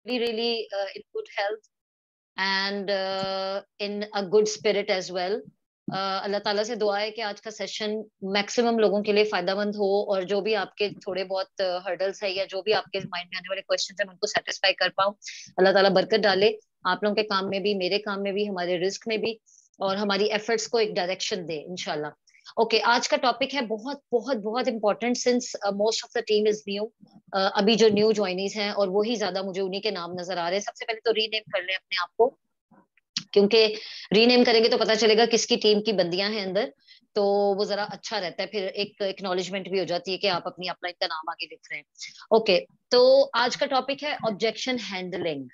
really in good health and in a good spirit as well. अल्लाह ताला से दुआ है कि आज का सेशन मैक्सिमम लोगों के लिए फायदेमंद हो और जो भी आपके थोड़े बहुत हर्डल्स है या जो भी आपके माइंड में आने वाले क्वेश्चन है मैं उनको सेटिस्फाई कर पाऊँ। अल्लाह ताला बरकत डाले आप लोगों के काम में भी, मेरे काम में भी, हमारे रिस्क में भी, और हमारी एफर्ट्स को एक डायरेक्शन दे इंशाल्लाह। ओके, आज का टॉपिक है बहुत बहुत बहुत important since most of the team is new. अभी जो न्यू ज्वाइनीज हैं और वही ज्यादा मुझे उन्हीं के नाम नजर आ रहे हैं। सबसे पहले तो रीनेम कर लें अपने आप को, क्योंकि रीनेम करेंगे तो पता चलेगा किसकी टीम की बंदियां हैं अंदर, तो वो जरा अच्छा रहता है, फिर एक एक्नॉलेजमेंट भी हो जाती है कि आप अपनी अपलाइन का नाम आगे लिख रहे हैं। ओके, तो आज का टॉपिक है ऑब्जेक्शन हैंडलिंग।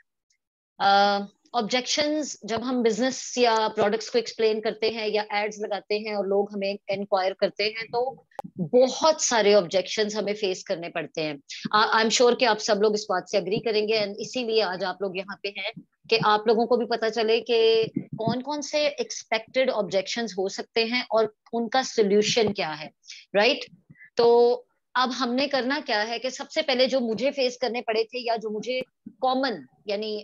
ऑब्जेक्शंस जब हम बिजनेस या प्रोडक्ट्स को एक्सप्लेन करते हैं या एड्स लगाते हैं और लोग हमें इंक्वायर करते हैं, तो बहुत सारे ऑब्जेक्शंस हमें फेस करने पड़ते हैं। आई एम श्योर कि आप सब लोग इस बात से अग्री करेंगे, एंड इसीलिए आज आप लोग यहाँ पे हैं कि आप लोगों को भी पता चले कि कौन कौन से एक्सपेक्टेड ऑब्जेक्शंस हो सकते हैं और उनका सोल्यूशन क्या है, राइट? तो अब हमने करना क्या है कि सबसे पहले जो मुझे फेस करने पड़े थे या जो मुझे कॉमन, यानी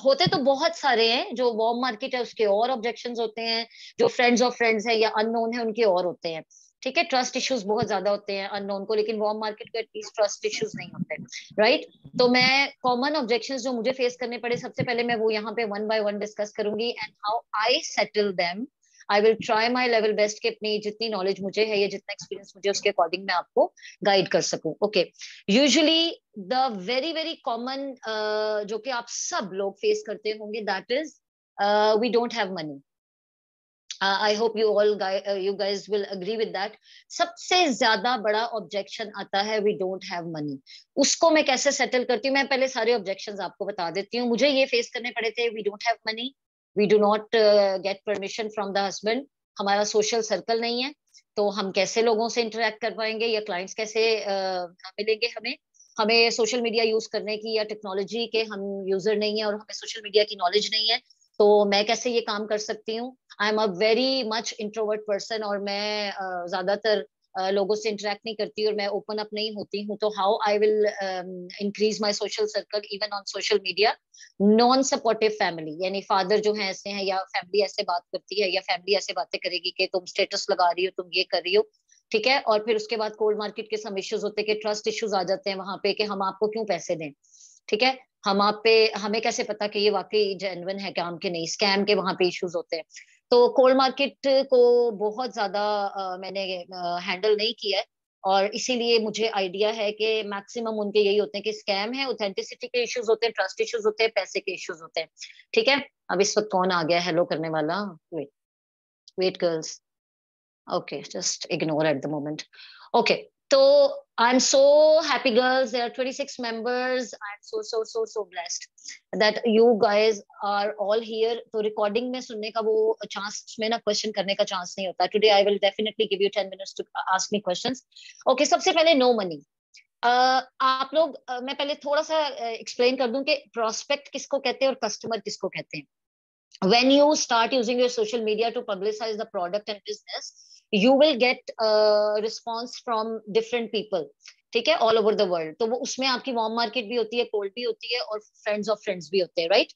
होते तो बहुत सारे हैं, जो वार्म मार्केट है उसके और ऑब्जेक्शंस होते हैं, जो फ्रेंड्स ऑफ फ्रेंड्स है या अननोन है उनके और होते हैं। ठीक है, ट्रस्ट इश्यूज बहुत ज्यादा होते हैं अननोन को, लेकिन वार्म मार्केट को एटलीस्ट ट्रस्ट इश्यूज नहीं होते, राइट? तो मैं कॉमन ऑब्जेक्शंस जो मुझे फेस करने पड़े, सबसे पहले मैं वो यहाँ पे वन बाय वन डिस्कस करूंगी and how I settle them. I will try my level best कि अपनी जितनी नॉलेज मुझे है या जितना एक्सपीरियंस मुझे उसके अकॉर्डिंग मैं आपको गाइड कर सकूं। Okay, usually the very very common जो कि आप सब लोग फेस करते होंगे, that is we don't have money. I hope you guys will agree with that. सबसे ज्यादा बड़ा ऑब्जेक्शन आता है वी डोंट हैव मनी। उसको मैं कैसे सेटल करती हूँ, मैं पहले सारे ऑब्जेक्शंस आपको बता देती हूँ। मुझे ये फेस करने पड़े थे, we don't have money, we do not get permission from the husband, हमारा सोशल सर्कल नहीं है, तो हम कैसे लोगों से इंटरेक्ट कर पाएंगे या क्लाइंट्स कैसे मिलेंगे हमें, हमें सोशल मीडिया यूज करने की या टेक्नोलॉजी के हम यूजर नहीं है और हमें सोशल मीडिया की नॉलेज नहीं है, तो मैं कैसे ये काम कर सकती हूँ। आई am a very much introvert person और मैं ज्यादातर लोगों से इंटरेक्ट नहीं करती और मैं ओपन अप नहीं होती हूँ, तो how I will increase my social circle even on social media. Non supportive family, यानी फादर जो है ऐसे हैं या फैमिली ऐसे बात करती है या फैमिली ऐसे बातें करेगी कि तुम स्टेटस लगा रही हो, तुम ये कर रही हो, ठीक है। और फिर उसके बाद कोल्ड मार्केट के सम इश्यूज होते हैं कि ट्रस्ट इश्यूज आ जाते हैं वहां पे कि हम आपको क्यों पैसे दें, ठीक है, हम आप पे, हमें कैसे पता कि ये वाकई जेन्युइन है काम के नहीं, स्कैम के वहां पे इश्यूज होते हैं। तो कोल्ड मार्केट को बहुत ज्यादा मैंने हैंडल नहीं किया है और इसीलिए मुझे आइडिया है कि मैक्सिमम उनके यही होते हैं कि स्कैम है, ऑथेंटिसिटी के इश्यूज होते हैं, ट्रस्ट इश्यूज होते हैं, पैसे के इश्यूज होते हैं, ठीक है। अब इस वक्त कौन आ गया हेलो करने वाला? Wait, wait girls, okay, just ignore at the moment. Okay, so I'm so happy, girls, there are 26 members. I'm so blessed that you guys are all here. तो recording में सुनने का वो chance में ना question करने का chance नहीं होता. Today I will definitely give you 10 minutes to ask me questions. Okay, सबसे पहले no money. आप लोग मैं पहले थोड़ा सा explain कर दूं कि prospect किसको कहते हैं और customer किसको कहते हैं। When you start using your social media to publicize the product and business, you will get a response from different people, ठीक है, ऑल ओवर द वर्ल्ड। तो वो उसमें आपकी वार्म मार्केट भी होती है, कोल्ड भी होती है और फ्रेंड्स ऑफ फ्रेंड्स भी होते हैं, राइट?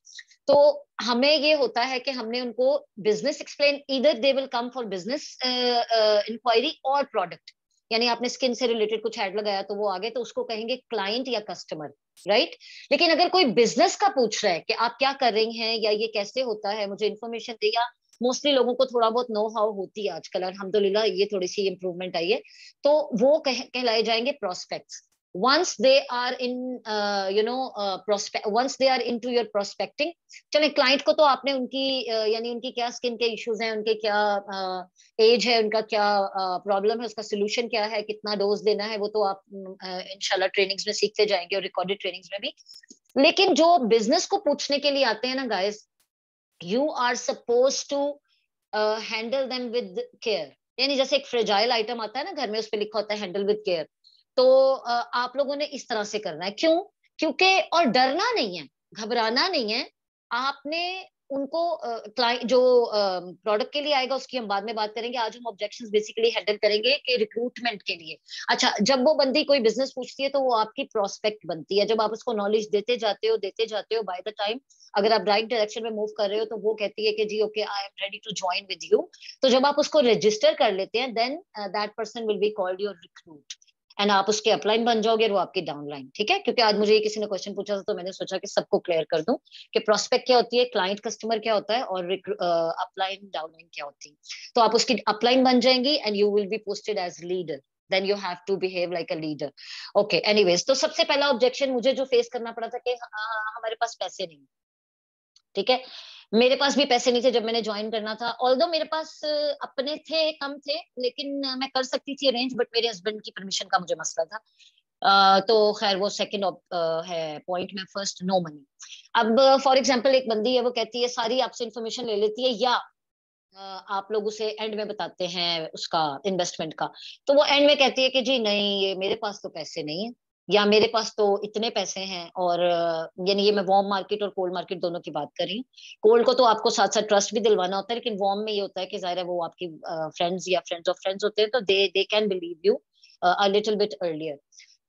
तो हमें ये होता है कि हमने उनको बिजनेस एक्सप्लेन, इधर they will come for business inquiry और प्रोडक्ट, यानी आपने स्किन से रिलेटेड कुछ ऐड लगाया तो वो आगे, तो उसको कहेंगे क्लाइंट या कस्टमर, राइट? लेकिन अगर कोई बिजनेस का पूछ रहा है कि आप क्या कर रही हैं या ये कैसे होता है, मुझे इन्फॉर्मेशन दे, या मोस्टली लोगों को थोड़ा बहुत नो हाउ होती है आजकल, अल्हम्दुलिल्लाह ये थोड़ी सी इंप्रूवमेंट आई है, तो वो कहलाए जाएंगे prospects. once they are in prospect, once they are into your prospecting, चले क्लाइंट को तो आपने उनकी यानी उनकी क्या स्किन के इश्यूज हैं, उनके क्या एज है, उनका क्या प्रॉब्लम है, उसका सोल्यूशन क्या है, कितना डोज देना है, वो तो आप इंशाल्लाह ट्रेनिंग्स में सीखते जाएंगे और रिकॉर्डेड ट्रेनिंग्स में भी। लेकिन जो बिजनेस को पूछने के लिए आते हैं ना guys, you are suppose to handle them with care, यानी जैसे एक फ्रेजाइल आइटम आता है ना घर में, उस पर लिखा होता है हैंडल विद केयर, तो आप लोगों ने इस तरह से करना है। क्यों? क्योंकि, और डरना नहीं है, घबराना नहीं है, आपने उनको क्लाइंट जो प्रोडक्ट के लिए आएगा उसकी हम बाद में बात करेंगे। आज हम ऑब्जेक्शंस बेसिकली हैंडल करेंगे कि रिक्रूटमेंट के लिए। अच्छा, जब वो बंदी कोई बिजनेस पूछती है तो वो आपकी प्रोस्पेक्ट बनती है। जब आप उसको नॉलेज देते जाते हो बाय द टाइम अगर आप राइट डायरेक्शन में मूव कर रहे हो तो वो कहती है कि जी okay I am ready to join with you. तो जब आप उसको रजिस्टर कर लेते हैं then that person will be called your recruit and आप उसके अपलाइन बन जाओगे और वो आपकी डाउनलाइन। ठीक है, क्योंकि आज मुझे ये किसी ने क्वेश्चन पूछा था तो मैंने सोचा कि सबको क्लियर कर दूं कि प्रोस्पेक्ट क्या होती है, क्लाइंट कस्टमर क्या होता है और अपलाइन डाउनलाइन क्या होती है। तो आप उसकी अपलाइन बन जाएंगी and you will be posted as leader, then you have to behave like a leader. Okay, anyways, तो सबसे पहला ऑब्जेक्शन मुझे जो फेस करना पड़ा था कि हमारे पास पैसे नहीं। ठीक है, मेरे पास भी पैसे नहीं थे जब मैंने ज्वाइन करना था। ऑल्दो मेरे पास अपने थे, कम थे, लेकिन मैं कर सकती थी अरेंज, बट मेरे हस्बैंड की परमिशन का मुझे मसला था। तो खैर वो सेकंड है पॉइंट में। First, no money. अब फॉर एग्जांपल एक बंदी है, वो कहती है सारी आपसे इंफॉर्मेशन ले लेती है, या आप लोग उसे एंड में बताते हैं उसका इन्वेस्टमेंट का। तो वो एंड में कहती है कि जी नहीं, ये मेरे पास तो पैसे नहीं है, या मेरे पास तो इतने पैसे हैं। और यानी ये मैं वार्म मार्केट और कोल्ड मार्केट दोनों की बात कर रही हूँ। कोल्ड को तो आपको साथ साथ ट्रस्ट भी दिलवाना होता है, लेकिन वार्म में ये होता है कि जाहिर है वो आपकी फ्रेंड्स या फ्रेंड्स ऑफ फ्रेंड्स होते हैं, तो they can believe you a little bit earlier.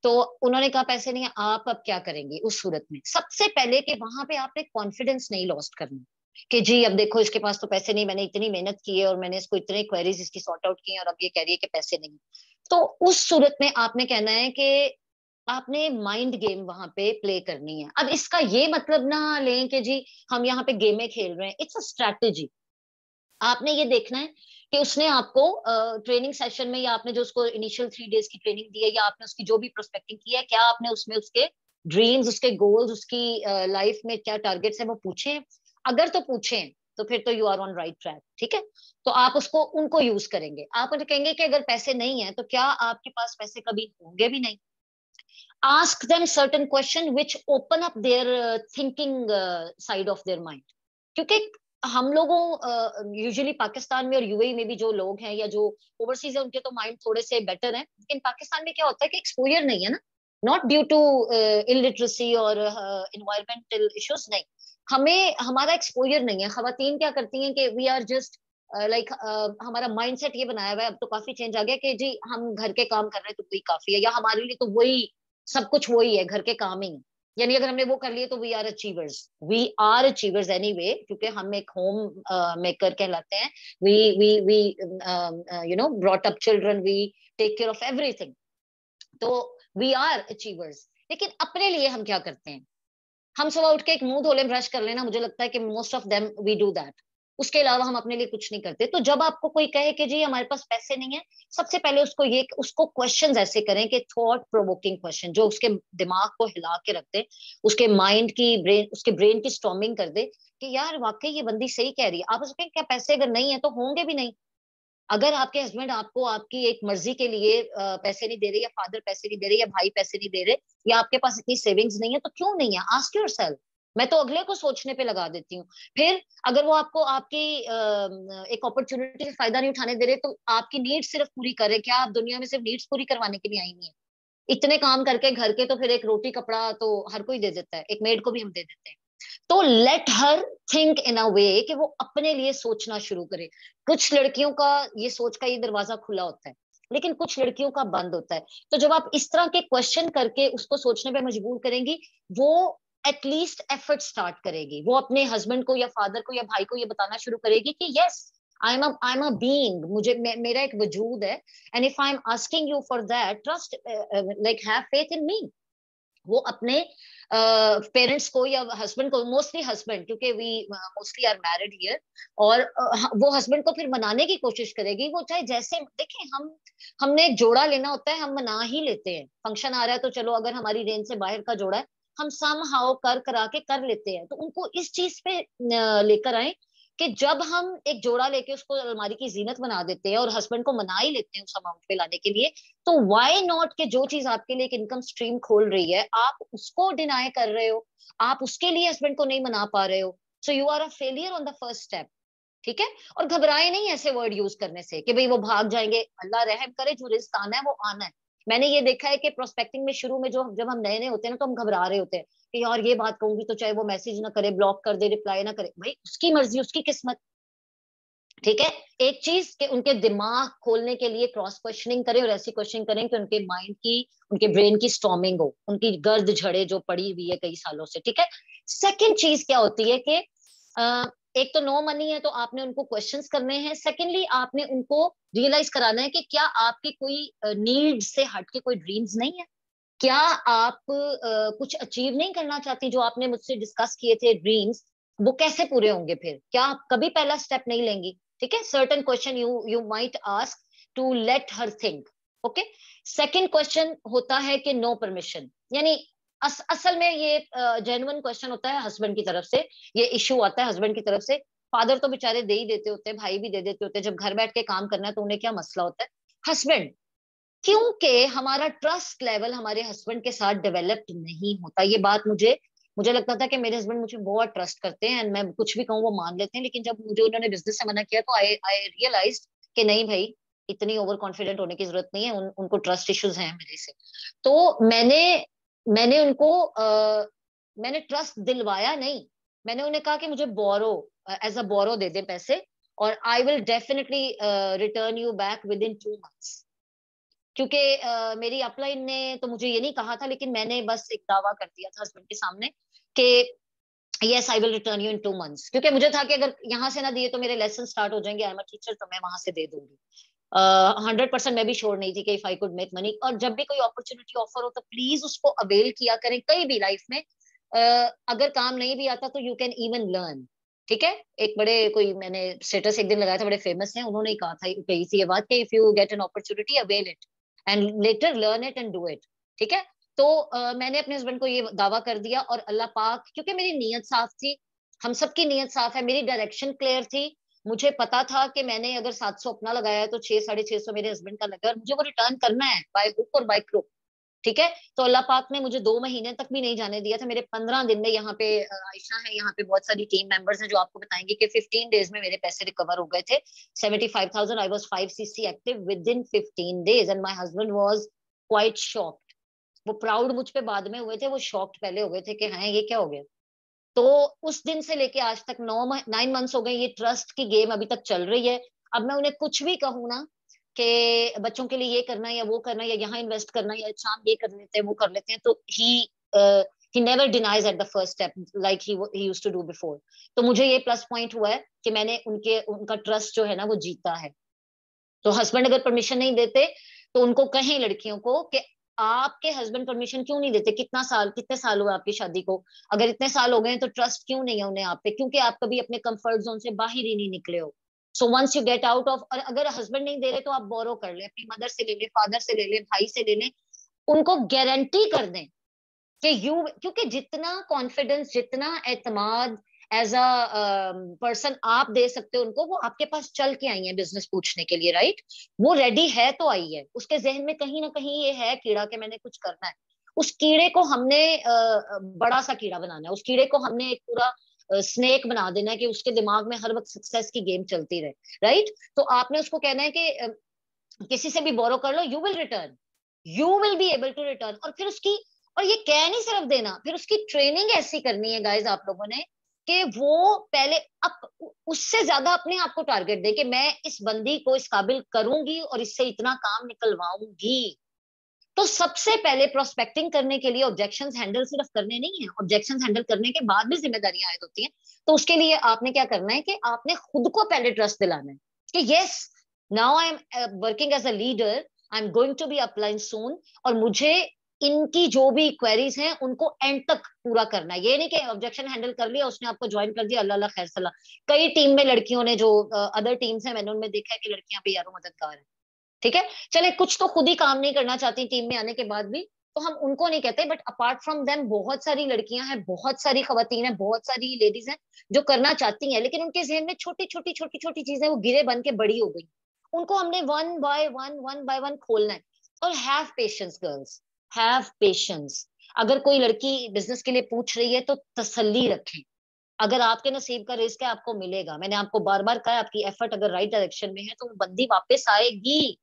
तो उन्होंने कहा पैसे नहीं है, आप अब क्या करेंगे उस सूरत में? सबसे पहले कि वहां पे आपने कॉन्फिडेंस नहीं लॉस्ट करना कि जी अब देखो इसके पास तो पैसे नहीं, मैंने इतनी मेहनत की है और मैंने इसको इतने क्वेरीज इसकी सॉर्ट आउट की हैं और अब ये कह रही है कि पैसे नहीं। तो उस सूरत में आपने कहना है कि आपने माइंड गेम वहां पे प्ले करनी है। अब इसका ये मतलब ना लें कि जी हम यहाँ पे गेमें खेल रहे हैं, इट्स अ स्ट्रैटेजी। आपने ये देखना है कि उसने आपको ट्रेनिंग सेशन में, या आपने जो उसको इनिशियल 3 डेज की ट्रेनिंग दी है, या आपने उसकी जो भी प्रोस्पेक्टिंग की है, क्या आपने उसमें उसके ड्रीम्स, उसके गोल्स, उसकी लाइफ में क्या टारगेट्स है वो पूछे हैं? अगर तो पूछे हैं तो फिर तो you are on right track. ठीक है, तो आप उसको उनको यूज करेंगे। आप उन्हें कहेंगे कि अगर पैसे नहीं है तो क्या आपके पास पैसे कभी होंगे भी नहीं। Ask them certain question which open up there thinking side of their mind. क्योंकि हम लोगों यूजुअली पाकिस्तान में और यूएई में भी जो लोग हैं या जो ओवरसीज है उनके तो माइंड थोड़े से बेटर हैं, लेकिन पाकिस्तान में क्या होता है कि एक्सपोजर नहीं है ना, नॉट ड्यू टू इलिटरेसी और इन्वायरमेंटल इश्यूज, नहीं, हमें हमारा एक्सपोजर नहीं है। खवातीन क्या करती हैं कि वी आर जस्ट लाइक हमारा माइंडसेट ये बनाया हुआ है, अब तो काफी चेंज आ गया कि जी हम घर के काम कर रहे हैं तो वही काफी है, या हमारे लिए तो वही सब कुछ वही है, घर के काम ही है। यानी अगर हमने वो कर लिए तो वी आर अचीवर्स एनीवे, क्योंकि हम एक होम मेकर कहलाते हैं। We you know brought up children, we take care of everything, तो वी आर अचीवर्स। लेकिन अपने लिए हम क्या करते हैं? हम सुबह उठ के एक मुंह धो लें, ब्रश कर लेना, मुझे लगता है कि most of them we do that. उसके अलावा हम अपने लिए कुछ नहीं करते। तो जब आपको कोई कहे कि जी हमारे पास पैसे नहीं है, सबसे पहले उसको क्वेश्चंस ऐसे करें कि थॉट प्रोवोकिंग क्वेश्चन, जो उसके दिमाग को हिला के रख दे, उसके माइंड की ब्रेन उसके ब्रेन की स्टॉर्मिंग कर दे कि यार वाकई ये बंदी सही कह रही है। आप उसके क्या पैसे अगर नहीं है तो होंगे भी नहीं। अगर आपके हस्बैंड आपको आपकी एक मर्जी के लिए पैसे नहीं दे रहे, या फादर पैसे नहीं दे रहे, या भाई पैसे नहीं दे रहे, या आपके पास इतनी सेविंग्स नहीं है, तो क्यों नहीं है? Ask yourself. मैं तो अगले को सोचने पे लगा देती हूँ। फिर अगर वो आपको आपकी एक अपॉर्चुनिटी से फायदा नहीं उठाने दे रहे, तो आपकी नीड्स सिर्फ पूरी करे। क्या आप दुनिया में सिर्फ नीड्स पूरी करवाने के लिए आई नहीं है? इतने काम करके घर के, तो फिर एक रोटी कपड़ा तो हर कोई दे देता है, एक मेड को भी हम दे देते हैं। तो लेट हर थिंक इन अ वे कि वो अपने लिए सोचना शुरू करे। कुछ लड़कियों का ये सोच का ये दरवाजा खुला होता है, लेकिन कुछ लड़कियों का बंद होता है। तो जब आप इस तरह के क्वेश्चन करके उसको सोचने पे मजबूर करेंगी, वो एटलीस्ट एफर्ट स्टार्ट करेगी। वो अपने हस्बैंड को या फादर को या भाई को ये बताना शुरू करेगी कि yes, I am a being, मेरा एक वजूद है, and if I am asking you for that, trust, like have faith in me. वो अपने पेरेंट्स को या हस्बैंड को, मोस्टली हस्बैंड, क्योंकि we mostly are married here, और वो हस्बैंड को फिर मनाने की कोशिश करेगी। वो चाहे जैसे देखें, हमने एक जोड़ा लेना होता है, हम मना ही लेते हैं। फंक्शन आ रहा है तो चलो, अगर हमारी रेंज से बाहर का जोड़ा है, हम सम हाउ कर करा के कर लेते हैं। तो उनको इस चीज पे लेकर आए कि जब हम एक जोड़ा लेके उसको अलमारी की जीनत बना देते हैं और हस्बैंड को मना ही लेते हैं उस अमाउंट पे लाने के लिए, तो व्हाई नॉट कि जो चीज आपके लिए एक इनकम स्ट्रीम खोल रही है, आप उसको डिनाई कर रहे हो, आप उसके लिए हस्बैंड को नहीं मना पा रहे हो, so you are a failure on the first step. ठीक है, और घबराए नहीं ऐसे वर्ड यूज करने से कि भाई वो भाग जाएंगे। अल्लाह रहम करे, जो रिस्क आना है वो आना है। मैंने ये देखा है कि प्रोस्पेक्टिंग में शुरू में जो जब हम नए नए होते हैं ना, तो हम घबरा रहे होते हैं कि यार ये बात कहूंगी तो चाहे वो मैसेज ना करे, ब्लॉक कर दे, रिप्लाई ना करे, भाई उसकी मर्जी, उसकी किस्मत। ठीक है। एक चीज कि उनके दिमाग खोलने के लिए क्रॉस क्वेश्चनिंग करें, और ऐसी क्वेश्चनिंग करें कि उनके माइंड की, उनके ब्रेन की स्टॉर्मिंग हो, उनकी गर्द झड़े जो पड़ी हुई है कई सालों से। ठीक है। सेकंड चीज क्या होती है कि एक तो नो मनी है, तो आपने उनको क्वेश्चंस करने हैं। सेकेंडली आपने उनको रियलाइज कराना है कि क्या आपकी कोई नीड से हट के कोई ड्रीम्स नहीं है। क्या आप कुछ अचीव नहीं करना चाहती, जो आपने मुझसे डिस्कस किए थे ड्रीम्स, वो कैसे पूरे होंगे फिर? क्या आप कभी पहला स्टेप नहीं लेंगी? ठीक है। Certain question you might ask to let her think. Okay. Second question होता है कि नो परमिशन, यानी असल में ये जेन्युइन क्वेश्चन होता है हस्बैंड की तरफ से। ये इश्यू आता है हस्बैंड की तरफ से। फादर तो बेचारे दे ही देते होते हैं, भाई भी दे देते होते हैं, जब घर बैठ के काम करना है तो उन्हें क्या मसला होता है। हस्बैंड, क्योंकि हमारा ट्रस्ट लेवल हमारे हस्बैंड के साथ डेवलप्ड नहीं होता। ये बात मुझे मुझे लगता था कि मेरे हस्बैंड मुझे बहुत ट्रस्ट करते हैं, एंड मैं कुछ भी कहूँ वो मान लेते हैं, लेकिन जब मुझे उन्होंने बिजनेस से मना किया तो आई आई रियलाइज कि नहीं भाई, इतनी ओवर कॉन्फिडेंट होने की जरूरत नहीं है, उनको ट्रस्ट इश्यूज हैं मेरे से। तो मैंने मैंने उनको मैंने ट्रस्ट दिलवाया नहीं। मैंने उन्हें कहा कि मुझे बोरो, एज अ बोरो दे दे पैसे, और I will definitely return you back with in 2 months. क्योंकि मेरी अपलाइन ने तो मुझे ये नहीं कहा था, लेकिन मैंने बस एक दावा कर दिया था हस्बैंड के सामने कि yes I will return you in 2 months, क्योंकि मुझे था कि अगर यहाँ से ना दिए तो मेरे लेसन स्टार्ट हो जाएंगे, आई एम अ टीचर, तो मैं वहां से दे दूंगी। 100% मैं भी श्योर नहीं थी कि if I could make money. और जब भी कोई अपॉर्चुनिटी ऑफर हो तो प्लीज उसको अवेल किया करें, कहीं भी लाइफ में। अगर काम नहीं भी आता तो यू कैन इवन लर्न। ठीक है। एक बड़े कोई मैंने स्टेटस एक दिन लगाया था, बड़े फेमस हैं, उन्होंने ही कहा था, कही थी ये बात कि if you get an opportunity avail it and later learn it and do it. ठीक है। तो मैंने अपने हस्बैंड को ये दावा कर दिया, और अल्लाह पाक, क्योंकि मेरी नीयत साफ थी, हम सबकी नीयत साफ है, मेरी डायरेक्शन क्लियर थी। मुझे पता था कि मैंने अगर 700 अपना लगाया है तो 600-650 मेरे हस्बैंड का लगा, और मुझे वो रिटर्न करना है बाय हुक और बाय क्रुक। ठीक है। तो अल्लाह पाक ने मुझे 2 महीने तक भी नहीं जाने दिया था। मेरे 15 दिन में, यहाँ पे आयशा है, यहाँ पे बहुत सारी टीम मेंबर्स हैं जो आपको बताएंगे कि 15 डेज में मेरे पैसे रिकवर हो गए थे। 75,000, I was 5cc active with in 15 days, and my husband was quite shocked. वो प्राउड मुझ पे बाद में हुए थे, वो शॉक्ड पहले हो गए थे कि हाँ ये क्या हो गया। तो उस दिन से लेके आज तक 9 मंथ्स हो गए, ये ट्रस्ट की गेम अभी तक चल रही है। अब मैं उन्हें कुछ भी कहूँ ना कि बच्चों के लिए ये करना है या वो करना है, या यहाँ इन्वेस्ट करना है, या शाम ये कर लेते हैं वो कर लेते हैं, तो he never denies at the first step like he used to do before. तो मुझे ये प्लस पॉइंट हुआ है कि मैंने उनका ट्रस्ट जो है ना वो जीता है। तो हस्बैंड अगर परमिशन नहीं देते तो उनको कहें लड़कियों को कि आपके हस्बैंड परमिशन क्यों नहीं देते, कितने साल हुए आपकी शादी को, अगर इतने साल हो गए तो ट्रस्ट क्यों नहीं है उन्हें आप पे, क्योंकि आप कभी अपने कंफर्ट जोन से बाहर ही नहीं निकले हो। So once you get out of, और अगर हस्बैंड नहीं दे रहे तो आप बोरो कर ले, अपनी मदर से ले ले, फादर से ले ले, भाई से ले ले, उनको गारंटी कर दें कि यू, क्योंकि जितना कॉन्फिडेंस, जितना एतमाद एज अ पर्सन आप दे सकते हो उनको, वो आपके पास चल के आई है बिजनेस पूछने के लिए, राइट? वो रेडी है तो आई है, उसके जहन में कहीं ना कहीं ये है कीड़ा कि मैंने कुछ करना है। उस कीड़े को हमने बड़ा सा कीड़ा बनाना है, उस कीड़े को हमने एक पूरा स्नेक बना देना है कि उसके दिमाग में हर वक्त सक्सेस की गेम चलती रहे, राइट? तो आपने उसको कहना है कि किसी से भी बोरो कर लो, you will return, you will be able to return. और फिर उसकी, और ये कह नहीं सिर्फ देना, फिर उसकी ट्रेनिंग ऐसी करनी है गाइज आप लोगों ने कि वो पहले अप उससे ज्यादा अपने आप को टारगेट दे कि मैं इस बंदी को इस काबिल करूंगी और इससे इतना काम निकलवाऊंगी। तो सबसे पहले प्रोस्पेक्टिंग करने के लिए ऑब्जेक्शंस हैंडल सिर्फ करने नहीं है, ऑब्जेक्शंस हैंडल करने के बाद भी जिम्मेदारियां आयद होती हैं। तो उसके लिए आपने क्या करना है कि आपने खुद को पहले ट्रस्ट दिलाना है कि yes, now I am working as a leader, I am going to be upline soon, और मुझे इनकी जो भी क्वेरीज हैं उनको एंड तक पूरा करना है। ये नहीं कि ऑब्जेक्शन हैंडल कर लिया, उसने आपको ज्वाइन कर दिया, अल्लाह अल्लाह खैर सलाह। कई टीम में लड़कियों ने, जो अदर टीम्स हैं, मैंने उनमें देखा है कि लड़कियां भी यारों मददगार है। ठीक है। चले कुछ तो खुद ही काम नहीं करना चाहती टीम में आने के बाद भी, तो हम उनको नहीं कहते, बट अपार्ट फ्रॉम देम बहुत सारी लड़कियां हैं, बहुत सारी खवातीन हैं, बहुत सारी लेडीज हैं जो करना चाहती हैं, लेकिन उनके जहन में छोटी छोटी छोटी छोटी चीजें वो गिरे बन के बड़ी हो गई। उनको हमने वन बाय वन खोलना है। और have patience girls, have patience. अगर कोई लड़की बिजनेस के लिए पूछ रही है तो तसल्ली रखें। अगर आपके नसीब का रिस्क है, आपको मिलेगा। मैंने आपको बार बार कहा, आपकी एफर्ट अगर राइट डायरेक्शन में है तो वो बंदी वापस आएगी।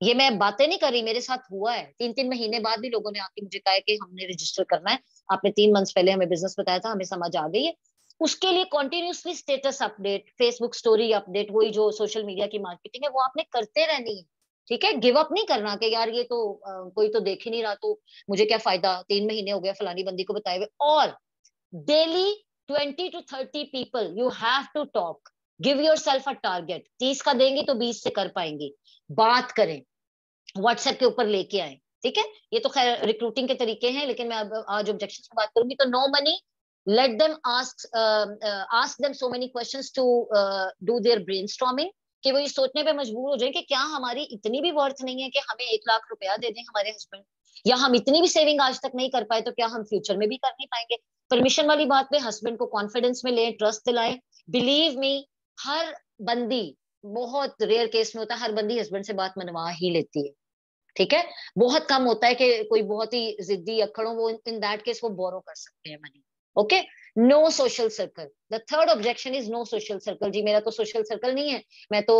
ये मैं बातें नहीं कर रही, मेरे साथ हुआ है। 3-3 महीने बाद भी लोगों ने आके मुझे कहा है कि हमने रजिस्टर करना है, आपने 3 मंथ्स पहले हमें बिजनेस बताया था, हमें समझ आ गई है। उसके लिए continuously status update, Facebook story update, वही जो सोशल मीडिया की मार्केटिंग है वो आपने करते रहनी है। ठीक है, गिव अप नहीं करना कि यार ये तो कोई तो देख ही नहीं रहा, तो मुझे क्या फायदा, 3 महीने हो गया फलानी बंदी को बताए हुए। और daily 20 to 30 people you have to talk, give yourself a target. 30 का देंगे तो 20 से कर पाएंगे। बात करें, व्हाट्सएप के ऊपर लेके आए। ठीक है, ये तो खैर रिक्रूटिंग के तरीके हैं, लेकिन मैं अब आज ऑब्जेक्शन की बात करूंगी। तो no money, let them ask them so many questions to do their brainstorming, कि वो ये सोचने पे मजबूर हो जाए कि क्या हमारी इतनी भी वर्थ नहीं है कि हमें 1 लाख रुपया दे दें हमारे हस्बैंड, या हम इतनी भी सेविंग आज तक नहीं कर पाए तो क्या हम फ्यूचर में भी कर नहीं पाएंगे। परमिशन वाली बात पे हस्बैंड को कॉन्फिडेंस में लें, ट्रस्ट दिलाएं। बिलीव मी, हर बंदी, बहुत रेयर केस में होता है, हर बंदी हस्बैंड से बात मनवा ही लेती है। ठीक है, बहुत कम होता है कि कोई बहुत ही जिद्दी अक्खड़ हो, वो इन दैट केस वो बोरो कर सकते हैं money. Okay, no social circle. The third objection is no social circle. जी मेरा तो सोशल सर्कल नहीं है, मैं तो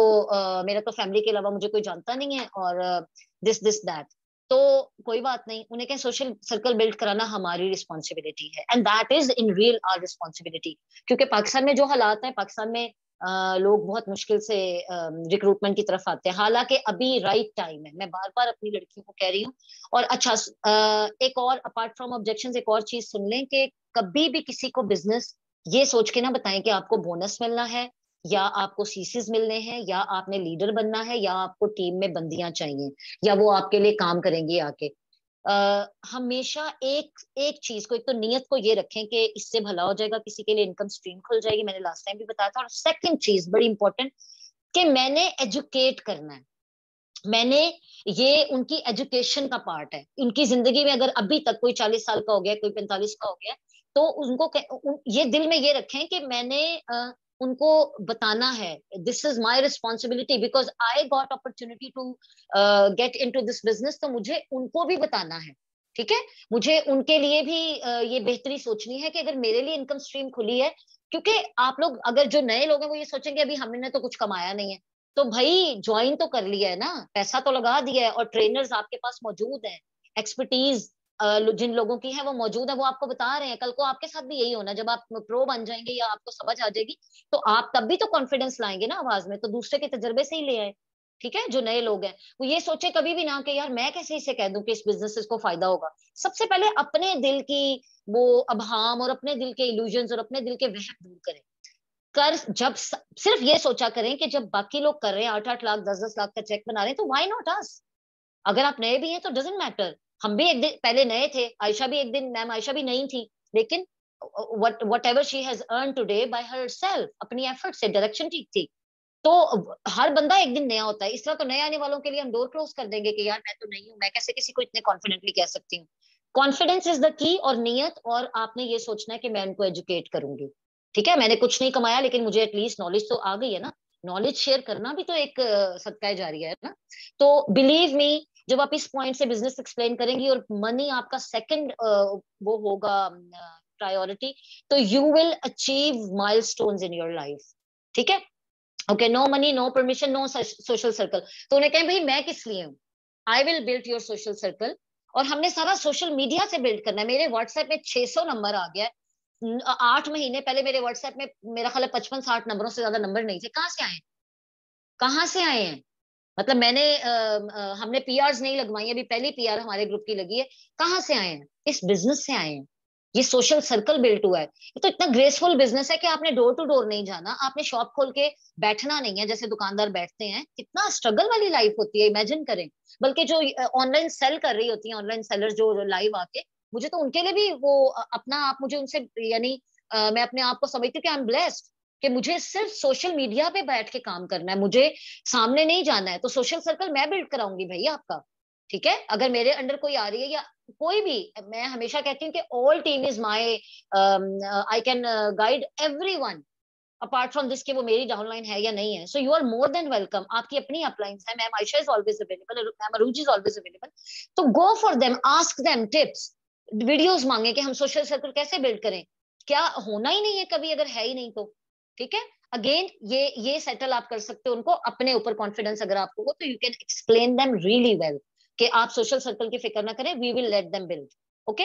मेरा तो फैमिली के अलावा मुझे कोई जानता नहीं है, और दिस दिस दैट। तो कोई बात नहीं, उन्हें क्या, सोशल सर्कल बिल्ड कराना हमारी रिस्पॉन्सिबिलिटी है, and that is in real our responsibility. क्योंकि पाकिस्तान में जो हालात है, पाकिस्तान में लोग बहुत मुश्किल से रिक्रूटमेंट की तरफ आते हैं। हालांकि अभी राइट टाइम है, मैं बार बार अपनी लड़कियों को कह रही हूँ। और अच्छा, एक और अपार्ट फ्रॉम ऑब्जेक्शन, एक और चीज सुन लें कि कभी भी किसी को बिजनेस ये सोच के ना बताएं कि आपको बोनस मिलना है, या आपको सीसीज मिलने हैं, या आपने लीडर बनना है, या आपको टीम में बंदियां चाहिए, या वो आपके लिए काम करेंगी आके। हमेशा एक एक चीज को, एक तो नियत को ये रखें कि इससे भला हो जाएगा, किसी के लिए इनकम स्ट्रीम खुल जाएगी, मैंने लास्ट टाइम भी बताया था। और सेकंड चीज बड़ी इंपॉर्टेंट, कि मैंने एजुकेट करना है। मैंने, ये उनकी एजुकेशन का पार्ट है। उनकी जिंदगी में अगर अभी तक कोई 40 साल का हो गया, कोई 45 का हो गया, तो उनको ये दिल में ये रखें कि मैंने उनको बताना है, this is my responsibility because I got opportunity to get in to this business. तो मुझे उनको भी बताना है। ठीक है, मुझे उनके लिए भी ये बेहतरी सोचनी है कि अगर मेरे लिए इनकम स्ट्रीम खुली है। क्योंकि आप लोग, अगर जो नए लोग हैं वो ये सोचेंगे अभी हमने तो कुछ कमाया नहीं है, तो भाई ज्वाइन तो कर लिया है ना, पैसा तो लगा दिया है, और ट्रेनर्स आपके पास मौजूद हैं, एक्सपर्टीज जिन लोगों की है वो मौजूद है, वो आपको बता रहे हैं। कल को आपके साथ भी यही होना, जब आप प्रो बन जाएंगे या आपको समझ आ जाएगी, तो आप तब भी तो कॉन्फिडेंस लाएंगे ना आवाज में, तो दूसरे के तजर्बे से ही ले आए। ठीक है, जो नए लोग हैं वो ये सोचे कभी भी ना कि यार मैं कैसे इसे कह दूं कि इस बिजनेस से इसको फायदा होगा। सबसे पहले अपने दिल की वो अबहाम, और अपने दिल के इल्यूजन, और अपने दिल के वहम दूर करें। कर जब सिर्फ ये सोचा करें कि जब बाकी लोग कर रहे हैं, 8-8 लाख, 10-10 लाख का चेक बना रहे हैं, तो व्हाई नॉट अस। अगर आप नए भी हैं तो डजेंट मैटर, हम भी एक दिन पहले नए थे, आयशा भी एक दिन, मैम आयशा भी नई थी, लेकिन what ever she has earn today bye her self, अपनी एफर्ट से, डायरेक्शन ठीक थी। तो हर बंदा एक दिन नया होता है। इस तरह तो नए आने वालों के लिए हम डोर क्लोज कर देंगे कि यार मैं तो नहीं हूं, मैं कैसे किसी को इतने कॉन्फिडेंटली कह सकती हूँ। कॉन्फिडेंस इज द की, और नियत, और आपने ये सोचना है कि मैं उनको एजुकेट करूंगी। ठीक है, मैंने कुछ नहीं कमाया, लेकिन मुझे एटलीस्ट नॉलेज तो आ गई है ना। नॉलेज शेयर करना भी तो एक सदका जारिया है ना। तो बिलीव मी, जब आप इस पॉइंट से बिजनेस एक्सप्लेन करेंगी, और मनी आपका सेकंड वो होगा प्रायोरिटी, तो you will achieve milestones in your life. ठीक है, okay, no money, no permission, no social circle. तो उन्हें कहें भाई मैं किस लिए हूँ, I will build your social circle. और हमने सारा सोशल मीडिया से बिल्ड करना है। मेरे व्हाट्सएप में 600 नंबर आ गया है। 8 महीने पहले मेरे व्हाट्सएप में मेरा ख्याल है 55-60 नंबरों से ज्यादा नंबर नहीं थे। कहाँ से आए, कहाँ से आए हैं? मतलब मैंने हमने पीआरस नहीं लगवाई, अभी पहली पीआर हमारे ग्रुप की लगी है। कहाँ से आए हैं? इस बिजनेस से आए हैं। ये सोशल सर्कल बिल्ट हुआ है। ये तो इतना ग्रेसफुल बिजनेस है कि आपने डोर टू डोर नहीं जाना, आपने शॉप खोल के बैठना नहीं है जैसे दुकानदार बैठते हैं। कितना स्ट्रगल वाली लाइफ होती है, इमेजिन करें। बल्कि जो ऑनलाइन सेल कर रही होती है, ऑनलाइन सेलर जो लाइव आके, मुझे तो उनके लिए भी वो अपना आप, मुझे उनसे यानी मैं अपने आप को समझती हूँ कि आई एम ब्लेस्ड, कि मुझे सिर्फ सोशल मीडिया पे बैठ के काम करना है, मुझे सामने नहीं जाना है। तो सोशल सर्कल मैं बिल्ड कराऊंगी भैया आपका। ठीक है, अगर मेरे अंडर कोई आ रही है, या कोई भी, मैं हमेशा कहती हूँ कि all team is my, I can guide everyone apart from this, कि वो मेरी डाउनलाइन है या नहीं है। So you are more than welcome. आपकी अपनी अपलाइंस है, ma'am Ayesha is always available, ma'am Arooj is always available. तो go for them, ask them tips, videos मांगे कि हम सोशल सर्कल कैसे बिल्ड करें। क्या होना ही नहीं है कभी, अगर है ही नहीं तो। ठीक है, अगेन ये सेटल आप कर सकते हो उनको, अपने ऊपर कॉन्फिडेंस अगर आपको हो तो you can explain them really well कि आप सोशल सर्कल की फिक्र ना करें, we will let them build. Okay.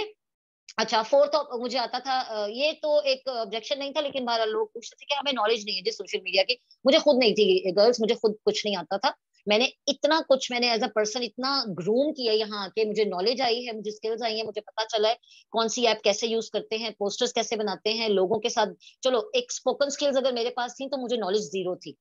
अच्छा, फोर्थ मुझे आता था, ये तो एक ऑब्जेक्शन नहीं था, लेकिन बहरहाल लोग पूछते थे कि हमें नॉलेज नहीं है जी सोशल मीडिया की। मुझे खुद नहीं थी गर्ल्स, मुझे खुद कुछ नहीं आता था। मैंने इतना कुछ, मैंने एज अ पर्सन इतना ग्रूम किया यहाँ आके, मुझे नॉलेज आई है, मुझे स्किल्स आई है, मुझे पता चला है कौन सी ऐप कैसे यूज करते हैं, पोस्टर्स कैसे बनाते हैं लोगों के साथ। चलो, एक स्पोकन स्किल्स अगर मेरे पास थी तो मुझे नॉलेज जीरो थी।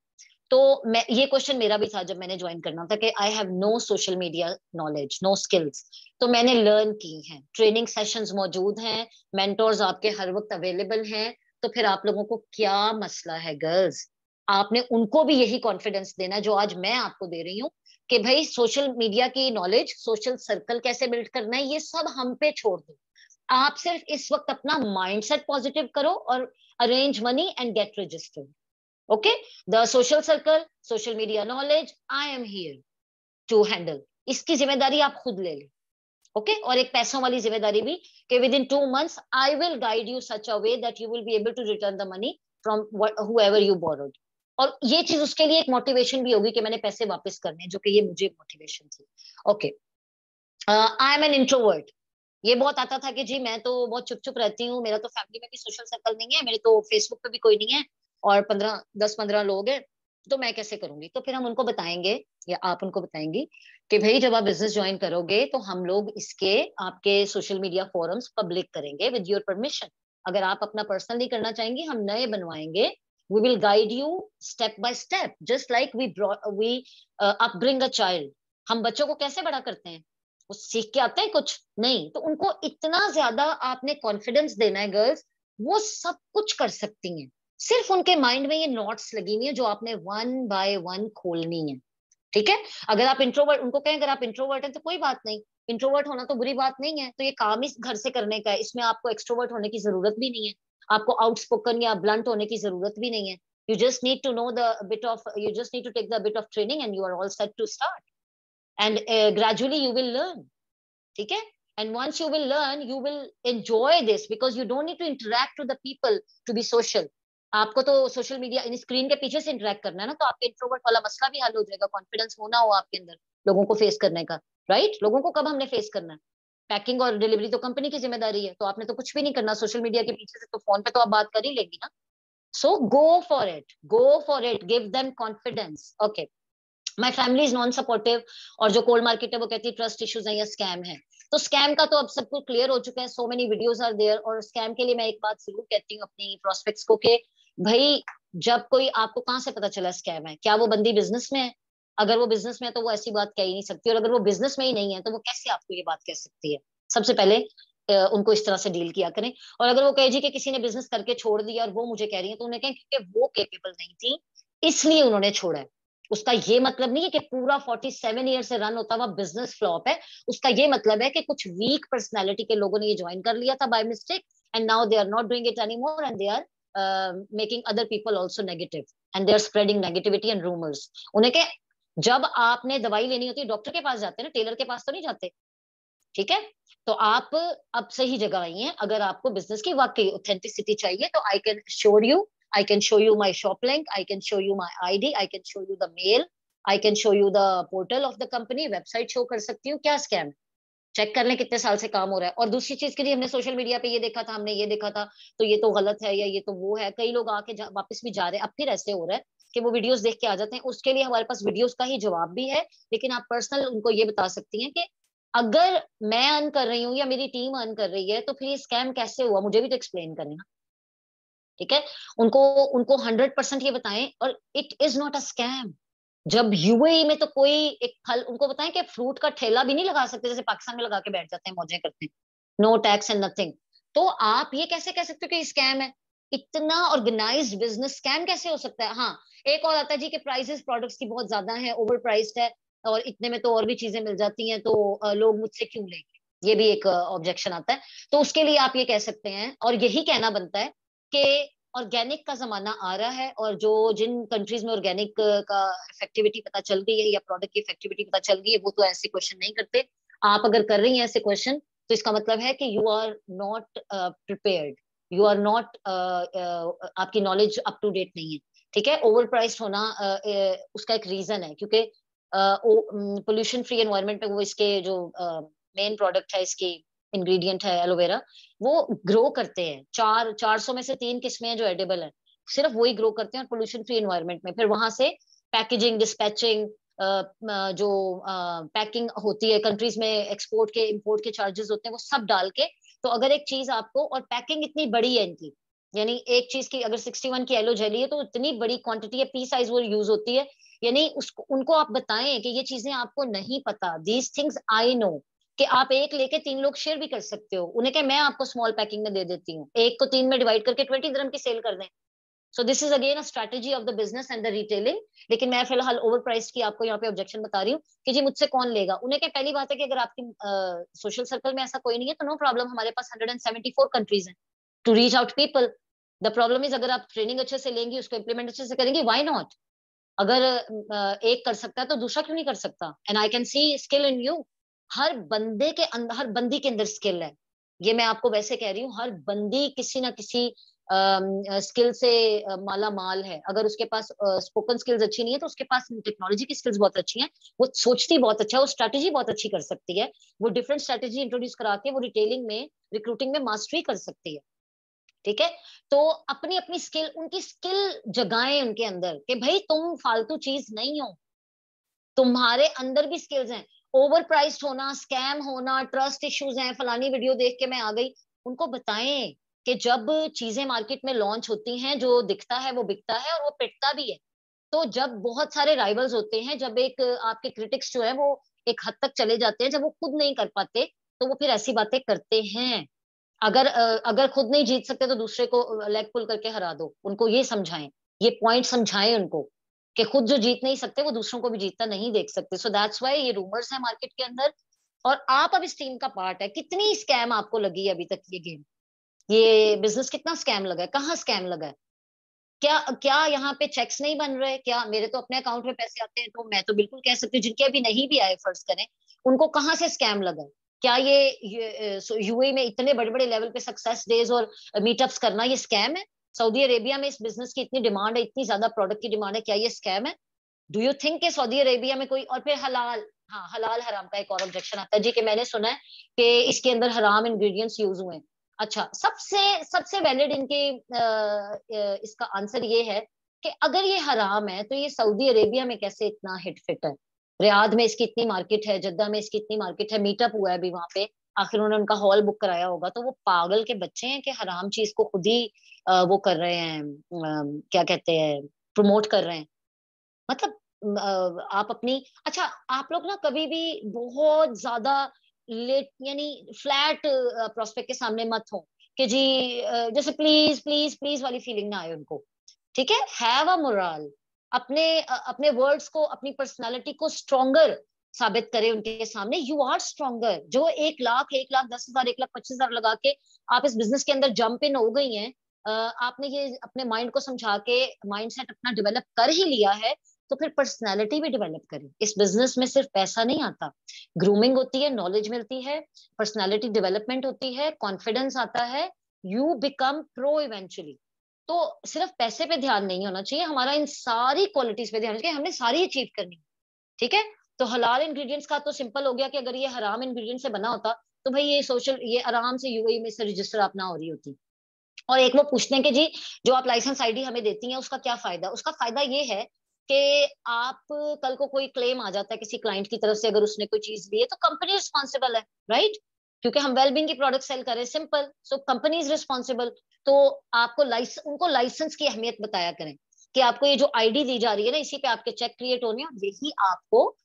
तो मैं, ये क्वेश्चन मेरा भी था जब मैंने ज्वाइन करना था कि I have no social media knowledge, no skills. तो मैंने लर्न की हैं, ट्रेनिंग सेशंस मौजूद हैं, मेंटोर्स आपके हर वक्त अवेलेबल हैं। तो फिर आप लोगों को क्या मसला है गर्ल्स? आपने उनको भी यही कॉन्फिडेंस देना है जो आज मैं आपको दे रही हूँ, कि भाई सोशल मीडिया की नॉलेज, सोशल सर्कल कैसे बिल्ड करना है, ये सब हम पे छोड़ दो। आप सिर्फ इस वक्त अपना माइंडसेट पॉजिटिव करो और arrange money and get registered. Okay. The social circle, social media knowledge, I am here to handle. इसकी जिम्मेदारी आप खुद ले लें। ओके। और एक पैसों वाली जिम्मेदारी भी, कि within 2 months I will guide you such a way that you will be able to return the money from whoever you borrowed. और ये चीज उसके लिए एक मोटिवेशन भी होगी कि मैंने पैसे वापस करने हैं, जो कि ये मुझे मोटिवेशन थी। Okay. I M an introvert. ये बहुत आता था कि जी मैं तो बहुत चुप चुप रहती हूँ, मेरा तो फैमिली में भी सोशल सर्कल नहीं है, मेरे तो फेसबुक पे भी कोई नहीं है, और 10-15 लोग हैं, तो मैं कैसे करूंगी? तो फिर हम उनको बताएंगे, या आप उनको बताएंगी कि भाई जब आप बिजनेस ज्वाइन करोगे तो हम लोग इसके आपके सोशल मीडिया फोरम्स पब्लिक करेंगे विद योर परमिशन। अगर आप अपना पर्सनल नहीं करना चाहेंगे, हम नए बनवाएंगे। We will guide you step by step, just like we upbring a child. हम बच्चों को कैसे बड़ा करते हैं? वो सीख के आते हैं कुछ नहीं, तो उनको इतना ज्यादा आपने कॉन्फिडेंस देना है गर्ल्स, वो सब कुछ कर सकती हैं। सिर्फ उनके माइंड में ये नॉट्स लगी हुई है जो आपने वन बाय वन खोलनी है। ठीक है। अगर आप इंट्रोवर्ट, उनको कहें अगर आप इंट्रोवर्ट हैं तो कोई बात नहीं, इंट्रोवर्ट होना तो बुरी बात नहीं है, तो ये काम ही घर से करने का है, इसमें आपको एक्सट्रोवर्ट होने की जरूरत भी नहीं है, आपको आउटस्पोकन या ब्लंट होने की जरूरत भी नहीं है। You just need to know the bit of, you just need to take the bit of training and you are all set to start, and gradually you will learn. ठीक है। And once you will learn you will enjoy this, because you don't need to interact to the people to be social. आपको तो social media इन screen के पीछे से interact करना है ना, तो आपके इंट्रोवर्ट वाला मसला भी हल हो जाएगा, कॉन्फिडेंस होना हो आपके अंदर लोगों को फेस करने का। राइट। लोगों को कब हमने फेस करना है? पैकिंग और डिलीवरी तो कंपनी की जिम्मेदारी है, तो आपने तो कुछ भी नहीं करना सोशल मीडिया के पीछे से, तो फोन पे तो आप बात कर ही लेंगी ना। So go for it, go for it, give them confidence. Okay. My family is non supportive, और जो कोल्ड मार्केट है वो कहती है ट्रस्ट इश्यूज है या स्कैम है। तो स्कैम का तो अब सबको क्लियर हो चुका है, so many videos are there. और स्कैम के लिए मैं एक बात जरूर कहती हूँ अपनी प्रोस्पेक्ट्स को, कि भाई जब कोई, आपको कहाँ से पता चला स्कैम है? क्या वो बंदी बिजनेस में है? अगर वो बिजनेस में है तो वो ऐसी बात कह ही नहीं सकती, और अगर वो बिजनेस में ही नहीं है तो वो कैसे आपको ये बात कह सकती है? सबसे पहले उनको इस तरह से डील किया करें। और अगर वो कहे जी कि किसी ने बिजनेस करके छोड़ दिया और वो मुझे कह रही है, तो उन्हें कहें क्योंकि वो केपेबल नहीं थी इसलिए उन्होंने छोड़ा है। उसका ये मतलब नहीं है कि पूरा 47 ईयर से रन होता हुआ बिजनेस फ्लॉप है। उसका ये मतलब है कि कुछ वीक पर्सनैलिटी के लोगों ने ये ज्वाइन कर लिया था by mistake, and now they are not doing it anymore, and they are making other people also negative, and they are spreading negativity and rumours. उन्हें के जब आपने दवाई लेनी होती है डॉक्टर के पास जाते हैं ना, टेलर के पास तो नहीं जाते। ठीक है। तो आप अब सही जगह आई हैं। अगर आपको बिजनेस की वाकई ऑथेंटिसिटी चाहिए तो I can sure you, I can show you my shop link, I can show you my ID, I can show you the mail, I can show you the portal of the company, website show कर सकती हूँ। क्या scam? Check कर लें कितने साल से काम हो रहा है। और दूसरी चीज के लिए, हमने सोशल मीडिया पे ये देखा था, हमने ये देखा था, तो ये तो गलत है या ये तो वो है। कई लोग आके वापस भी जा रहे हैं, अब फिर ऐसे हो रहा है कि वो वीडियोस देख के आ जाते हैं। उसके लिए हमारे पास वीडियोस का ही जवाब भी है, लेकिन आप पर्सनल उनको ये बता सकती हैं कि अगर मैं अर्न कर रही हूँ या मेरी टीम अर्न कर रही है तो फिर ये स्कैम कैसे हुआ, मुझे भी तो एक्सप्लेन करना। ठीक है। उनको उनको 100% ये बताएं, और it is not a scam. जब यूएई में तो कोई एक फल, उनको बताएं कि फ्रूट का ठेला भी नहीं लगा सकते जैसे पाकिस्तान में लगा के बैठ जाते हैं, मौजें करते हैं, नो टैक्स एंड नथिंग। तो आप ये कैसे कह सकते हो कि स्कैम है? इतना ऑर्गेनाइज्ड बिजनेस स्कैम कैसे हो सकता है? हाँ, एक और आता है जी कि प्राइसेस प्रोडक्ट्स की बहुत ज्यादा है, ओवर प्राइस्ड है, और इतने में तो और भी चीजें मिल जाती हैं, तो लोग मुझसे क्यों लेंगे? ये भी एक ऑब्जेक्शन आता है। तो उसके लिए आप ये कह सकते हैं, और यही कहना बनता है कि ऑर्गेनिक का जमाना आ रहा है, और जो जिन कंट्रीज में ऑर्गेनिक का इफेक्टिविटी पता चल गई है या प्रोडक्ट की इफेक्टिविटी पता चल गई है, वो तो ऐसे क्वेश्चन नहीं करते। आप अगर कर रही हैं ऐसे क्वेश्चन, तो इसका मतलब है कि you are not prepared, you are not, आपकी नॉलेज अप टू डेट नहीं है। ठीक है, ओवर प्राइस्ड होना उसका एक रीजन है, क्योंकि पोल्यूशन फ्री एनवायरनमेंट में वो इसके जो मेन प्रोडक्ट है, इसकी इंग्रेडिएंट है एलोवेरा, वो ग्रो करते हैं। 400 में से 3 किस्में हैं जो एडिबल है, सिर्फ वही ग्रो करते हैं, और पोल्यूशन फ्री एनवायरनमेंट में फिर वहां से पैकेजिंग, डिस्पैचिंग, जो पैकिंग होती है, कंट्रीज में एक्सपोर्ट के इंपोर्ट के चार्जेस होते हैं, वो सब डाल के, तो अगर एक चीज आपको, और पैकिंग इतनी बड़ी है इनकी, यानी एक चीज की अगर 61 की येलो जेली है तो इतनी बड़ी क्वांटिटी है, पी साइज वो यूज होती है, यानी उसको उनको आप बताएं कि ये चीजें आपको नहीं पता, दीज थिंग्स आई नो, कि आप एक लेके 3 लोग शेयर भी कर सकते हो, उन्हें क्या, मैं आपको स्मॉल पैकिंग में दे देती हूँ, एक को 3 में डिवाइड करके 20 दिरहम की सेल कर दें। So this is again a strategy of the business and the retailing. लेकिन मैं फिलहाल ओवर प्राइस की आपको यहाँ पे ऑब्जेक्शन बता रही हूँ कि जी मुझसे कौन लेगा। उन्हें क्या, पहली बात है कि अगर आपकी सोशल सर्कल में ऐसा कोई नहीं है तो नो प्रॉब्लम, हमारे पास 174 कंट्रीज हैं to reach out people. The problem is, अगर आप ट्रेनिंग अच्छे से लेंगी, उसको इम्प्लीमेंट अच्छे से करेंगी, व्हाई नॉट। अगर एक कर सकता है तो दूसरा क्यों नहीं कर सकता। And I can see skill in you. हर बंदे के अंदर, हर बंदी के अंदर स्किल है, ये मैं आपको वैसे कह रही हूँ, हर बंदी किसी ना किसी स्किल से माला माल है। अगर उसके पास स्पोकन स्किल्स अच्छी नहीं है तो उसके पास टेक्नोलॉजी की स्किल्स बहुत अच्छी हैं, वो सोचती बहुत अच्छा है, वो स्ट्रैटेजी बहुत अच्छी कर सकती है, वो डिफरेंट स्ट्रैटेजी इंट्रोड्यूस करा के वो रिटेलिंग में, रिक्रूटिंग में मास्टरी कर सकती है। ठीक है, तो अपनी अपनी स्किल, उनकी स्किल जगाएं उनके अंदर कि भाई तुम फालतू चीज नहीं हो, तुम्हारे अंदर भी स्किल्स हैं। ओवर प्राइस्ड होना, स्कैम होना, ट्रस्ट इश्यूज हैं, फलानी वीडियो देख के मैं आ गई, उनको बताएं कि जब चीजें मार्केट में लॉन्च होती हैं, जो दिखता है वो बिकता है और वो पिटता भी है। तो जब बहुत सारे राइवल्स होते हैं, जब एक आपके क्रिटिक्स जो है वो एक हद तक चले जाते हैं, जब वो खुद नहीं कर पाते, तो वो फिर ऐसी बातें करते हैं। अगर खुद नहीं जीत सकते तो दूसरे को लेग पुल करके हरा दो, उनको ये समझाएं, ये पॉइंट समझाएं उनको, कि खुद जो जीत नहीं सकते वो दूसरों को भी जीतता नहीं देख सकते। सो दैट्स व्हाई ये रूमर्स है मार्केट के अंदर, और आप अब इस टीम का पार्ट है। कितनी स्कैम आपको लगी है अभी तक, ये गेम, ये बिजनेस कितना स्कैम लगा है, कहाँ स्कैम लगा है? क्या क्या यहाँ पे चेक्स नहीं बन रहे? क्या मेरे तो अपने अकाउंट में पैसे आते हैं, तो मैं तो बिल्कुल कह सकती हूँ, जिनके अभी नहीं भी आए फर्ज करें, उनको कहाँ से स्कैम लगा है? क्या ये यूएई में इतने बड़े बड़े लेवल पे सक्सेस डेज और मीटअप्स करना ये स्कैम है? सऊदी अरेबिया में इस बिजनेस की इतनी डिमांड है, इतनी ज्यादा प्रोडक्ट की डिमांड है, क्या ये स्कैम है? डू यू थिंक कि सऊदी अरेबिया में कोई, और फिर हलाल, हाँ हलाल हराम का एक और ऑब्जेक्शन आता है जी, कि मैंने सुना है कि इसके अंदर हराम इंग्रेडिएंट्स यूज हुए हैं। अच्छा, सबसे सबसे वैलिड इनके इसका आंसर ये है कि अगर ये हराम है तो ये सऊदी अरेबिया में कैसे इतना हिट फिट है? रियाद में इसकी इतनी मार्केट है, जद्दा में इसकी इतनी मार्केट है, मीटअप हुआ है अभी वहां पे, आखिर उन्होंने उनका हॉल बुक कराया होगा। तो वो पागल के बच्चे हैं कि हराम चीज को खुद ही वो कर रहे हैं, क्या कहते हैं, प्रमोट कर रहे हैं। मतलब आप अपनी, अच्छा आप लोग ना कभी भी बहुत ज्यादा लेट, यानी फ्लैट प्रोस्पेक्ट के सामने मत हो कि जी जैसे प्लीज प्लीज प्लीज वाली फीलिंग ना आए उनको। ठीक है, हैव अ मोरल, अपने वर्ड्स को, अपनी पर्सनालिटी को स्ट्रोंगर साबित करे उनके सामने। You are stronger. जो 1 लाख, 1,10,000, 1,25,000 लगा के आप इस बिजनेस के अंदर जंप इन हो गई हैं, आपने ये अपने माइंड को समझा के माइंडसेट अपना डेवलप कर ही लिया है, तो फिर पर्सनालिटी भी डेवलप करें। इस बिजनेस में सिर्फ पैसा नहीं आता, ग्रूमिंग होती है, नॉलेज मिलती है, पर्सनालिटी डेवलपमेंट होती है, कॉन्फिडेंस आता है, यू बिकम प्रो इवेंचुअली। तो सिर्फ पैसे पे ध्यान नहीं होना चाहिए हमारा, इन सारी क्वालिटीज पे ध्यान होना चाहिए, हमने सारी अचीव करनी है। ठीक है, तो हलाल इंग्रेडिएंट्स का तो सिंपल हो गया कि अगर ये हराम इंग्रेडिएंट से बना होता तो भाई ये आराम से यूएई में से रजिस्टर आप ना हो रही होती। और एक वो पूछते हैं कि जी जो आप लाइसेंस आईडी हमें देती हैं उसका क्या फायदा? उसका फायदा ये है कि आप, कल को कोई क्लेम आ जाता है किसी क्लाइंट की तरफ से, अगर उसने कोई चीज ली है तो कंपनी रिस्पॉन्सिबल है, राइट? क्योंकि हम वेलबींग की प्रोडक्ट सेल करें, simple, so company is responsible. तो आपको उनको लाइसेंस की अहमियत बताया करें कि आपको ये जो आईडी दी जा रही है ना, इसी पे आपके चेक क्रिएट होने हैं, और यही आपको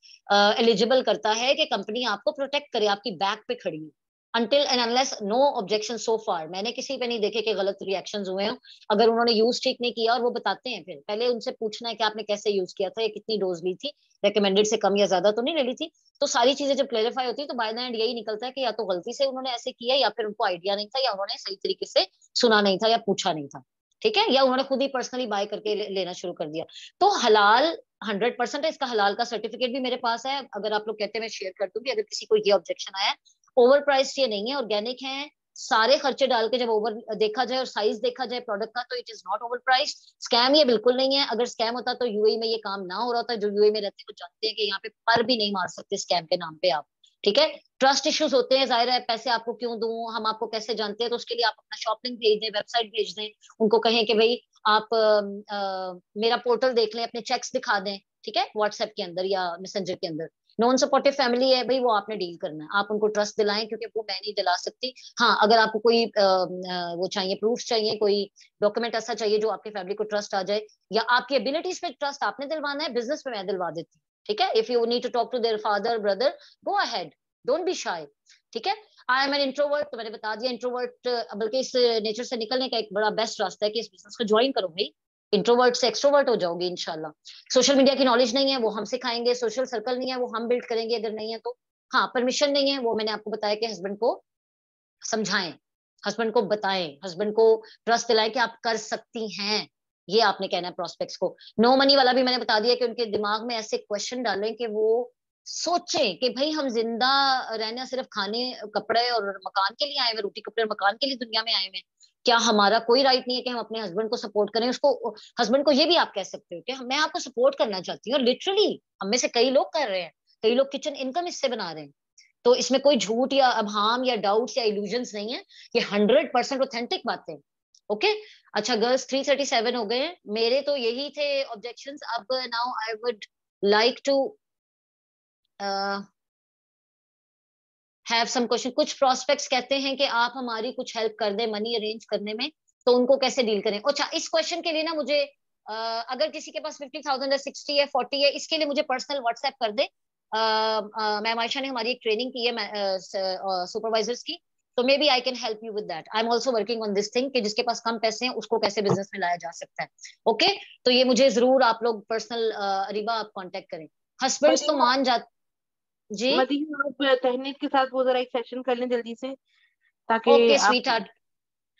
एलिजिबल करता है कि कंपनी आपको प्रोटेक्ट करे, आपकी बैक पे खड़ी है। Until and unless no objection so far, मैंने किसी पे नहीं देखे कि गलत रिएक्शंस हुए हैं। अगर उन्होंने यूज ठीक नहीं किया, और वो बताते हैं, फिर पहले उनसे पूछना है कि आपने कैसे यूज किया था, या कितनी डोज ली थी, रेकमेंडेड से कम या ज्यादा तो नहीं ले ली थी। तो सारी चीजें जब क्लेरिफाई होती है तो बाय द एंड यही निकलता है कि या तो गलती से उन्होंने ऐसे किया, या फिर उनको आइडिया नहीं था, या उन्होंने सही तरीके से सुना नहीं था या पूछा नहीं था। ठीक है, या उन्होंने खुद ही पर्सनली बाय करके लेना शुरू कर दिया। तो हलाल 100% है, इसका हलाल का सर्टिफिकेट भी मेरे पास है, अगर आप लोग कहते हैं मैं शेयर कर दूंगी, अगर किसी को ये ऑब्जेक्शन आया है। ओवर प्राइस ये नहीं है, ऑर्गेनिक है, सारे खर्चे डाल के जब ओवर देखा जाए और साइज देखा जाए प्रोडक्ट का, तो it is not over price. Scam ये बिल्कुल नहीं है। अगर स्कैम होता तो यूएई में ये काम ना हो रहा था। जो यूएई में रहते हैं वो जानते हैं कि यहाँ पे पर भी नहीं मार सकते स्कैम के नाम पे आप। ठीक है, ट्रस्ट इश्यूज होते हैं, जाहिर है, पैसे आपको क्यों दूं, हम आपको कैसे जानते हैं, तो उसके लिए आप अपना शॉप लिंक भेज दें, वेबसाइट भेज दें, उनको कहें कि भाई आप मेरा पोर्टल देख लें, अपने चेक्स दिखा दें। ठीक है, व्हाट्सएप के अंदर या मैसेंजर के अंदर। नॉन सपोर्टिव फैमिली है भाई, वो आपने डील करना है, आप उनको ट्रस्ट दिलाएं, क्योंकि वो मैं नहीं दिला सकती। हाँ, अगर आपको कोई वो चाहिए, प्रूफ चाहिए, कोई डॉक्यूमेंट ऐसा चाहिए जो आपकी फैमिली को ट्रस्ट आ जाए, या आपकी एबिलिटीज पे ट्रस्ट आपने दिलवाना है, बिजनेस पे मैं दिलवा देती हूँ। ठीक है, if you need to talk to their father brother, go ahead, don't be shy. ठीक है, आई एम एन इंट्रोवर्ट, तो मैंने बता दिया इंट्रोवर्ट, बल्कि इस नेचर से निकलने का एक बड़ा बेस्ट रास्ता है कि इस बिजनेस को ज्वाइन करो भाई। इंट्रोवर्ट से एक्सट्रोवर्ट हो जाओगे इंशाल्लाह। सोशल मीडिया की नॉलेज नहीं है, वो हम सिखाएंगे। सोशल सर्कल नहीं है, वो हम बिल्ड करेंगे, अगर नहीं है तो। हाँ, परमिशन नहीं है, वो मैंने आपको बताया कि हस्बैंड को समझाएं, हस्बैंड को बताएं, हस्बैंड को ट्रस्ट दिलाएं कि आप कर सकती हैं। ये आपने कहना है प्रोस्पेक्ट्स को। नो मनी वाला भी मैंने बता दिया कि उनके दिमाग में ऐसे क्वेश्चन डालें कि वो सोचें कि भाई हम जिंदा रहना सिर्फ खाने कपड़े और मकान के लिए आए हुए, रोटी कपड़े और मकान के लिए दुनिया में आए हुए हैं। क्या हमारा कोई राइट नहीं है कि हम अपने हस्बैंड को सपोर्ट करें? उसको, हस्बैंड को ये भी आप कह सकते हो कि मैं आपको सपोर्ट करना चाहती हूँ, और लिटरली हम में से कई लोग कर रहे हैं, कई लोग किचन इनकम इससे बना रहे हैं। तो इसमें कोई झूठ या अभाम या डाउट्स या इल्यूजन्स नहीं है, ये 100% ऑथेंटिक बातें। ओके, अच्छा गर्ल्स, 3:37 हो गए हैं। मेरे तो यही थे ऑब्जेक्शंस। अब now I would like to have some question. कुछ प्रोस्पेक्ट्स कहते हैं कि आप हमारी कुछ हेल्प कर दें मनी अरेंज करने में, तो उनको कैसे डील करें? अच्छा, इस क्वेश्चन के लिए ना मुझे अगर किसी के पास 50,000 है, 60 है, 40 है, इसके लिए मुझे पर्सनल व्हाट्सएप कर दे। मैम आयशा ने हमारी एक ट्रेनिंग की है सुपरवाइजर्स की, तो maybe I can help you with that. I am also working on this thing कि जिसके पास कम पैसे हैं उसको कैसे बिजनेस में लाया जा सकता है। ओके, तो ये मुझे जरूर आप लोग पर्सनल, अरीबा, आप कांटेक्ट करें। हस्बैंड्स तो मदीना, मान जाते जी। मदीना आप तहनीत के साथ वो जरा एक सेशन कर लें जल्दी से, ताकि ओके आप। स्वीट,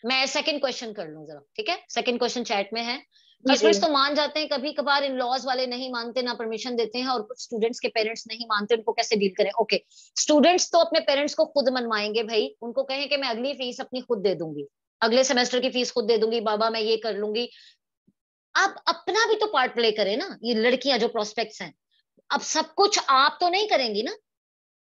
मैं सेकंड क्वेश्चन कर लूं जरा, ठीक है? सेकंड क्वेश्चन चैट में है। जी जी। हस्बैंड्स तो मान जाते हैं, कभी कभार इन लॉज वाले नहीं मानते, ना परमिशन देते हैं, और कुछ स्टूडेंट्स के पेरेंट्स नहीं मानते, उनको कैसे डील करें? ओके, स्टूडेंट्स तो अपने पेरेंट्स को खुद मनवाएंगे भाई, उनको कहें कि मैं अगली फीस अपनी खुद दे दूंगी, अगले सेमेस्टर की फीस खुद दे दूंगी, बाबा मैं ये कर लूंगी। आप अपना भी तो पार्ट प्ले करें ना, ये लड़कियां जो प्रोस्पेक्ट्स हैं। अब सब कुछ आप तो नहीं करेंगी ना,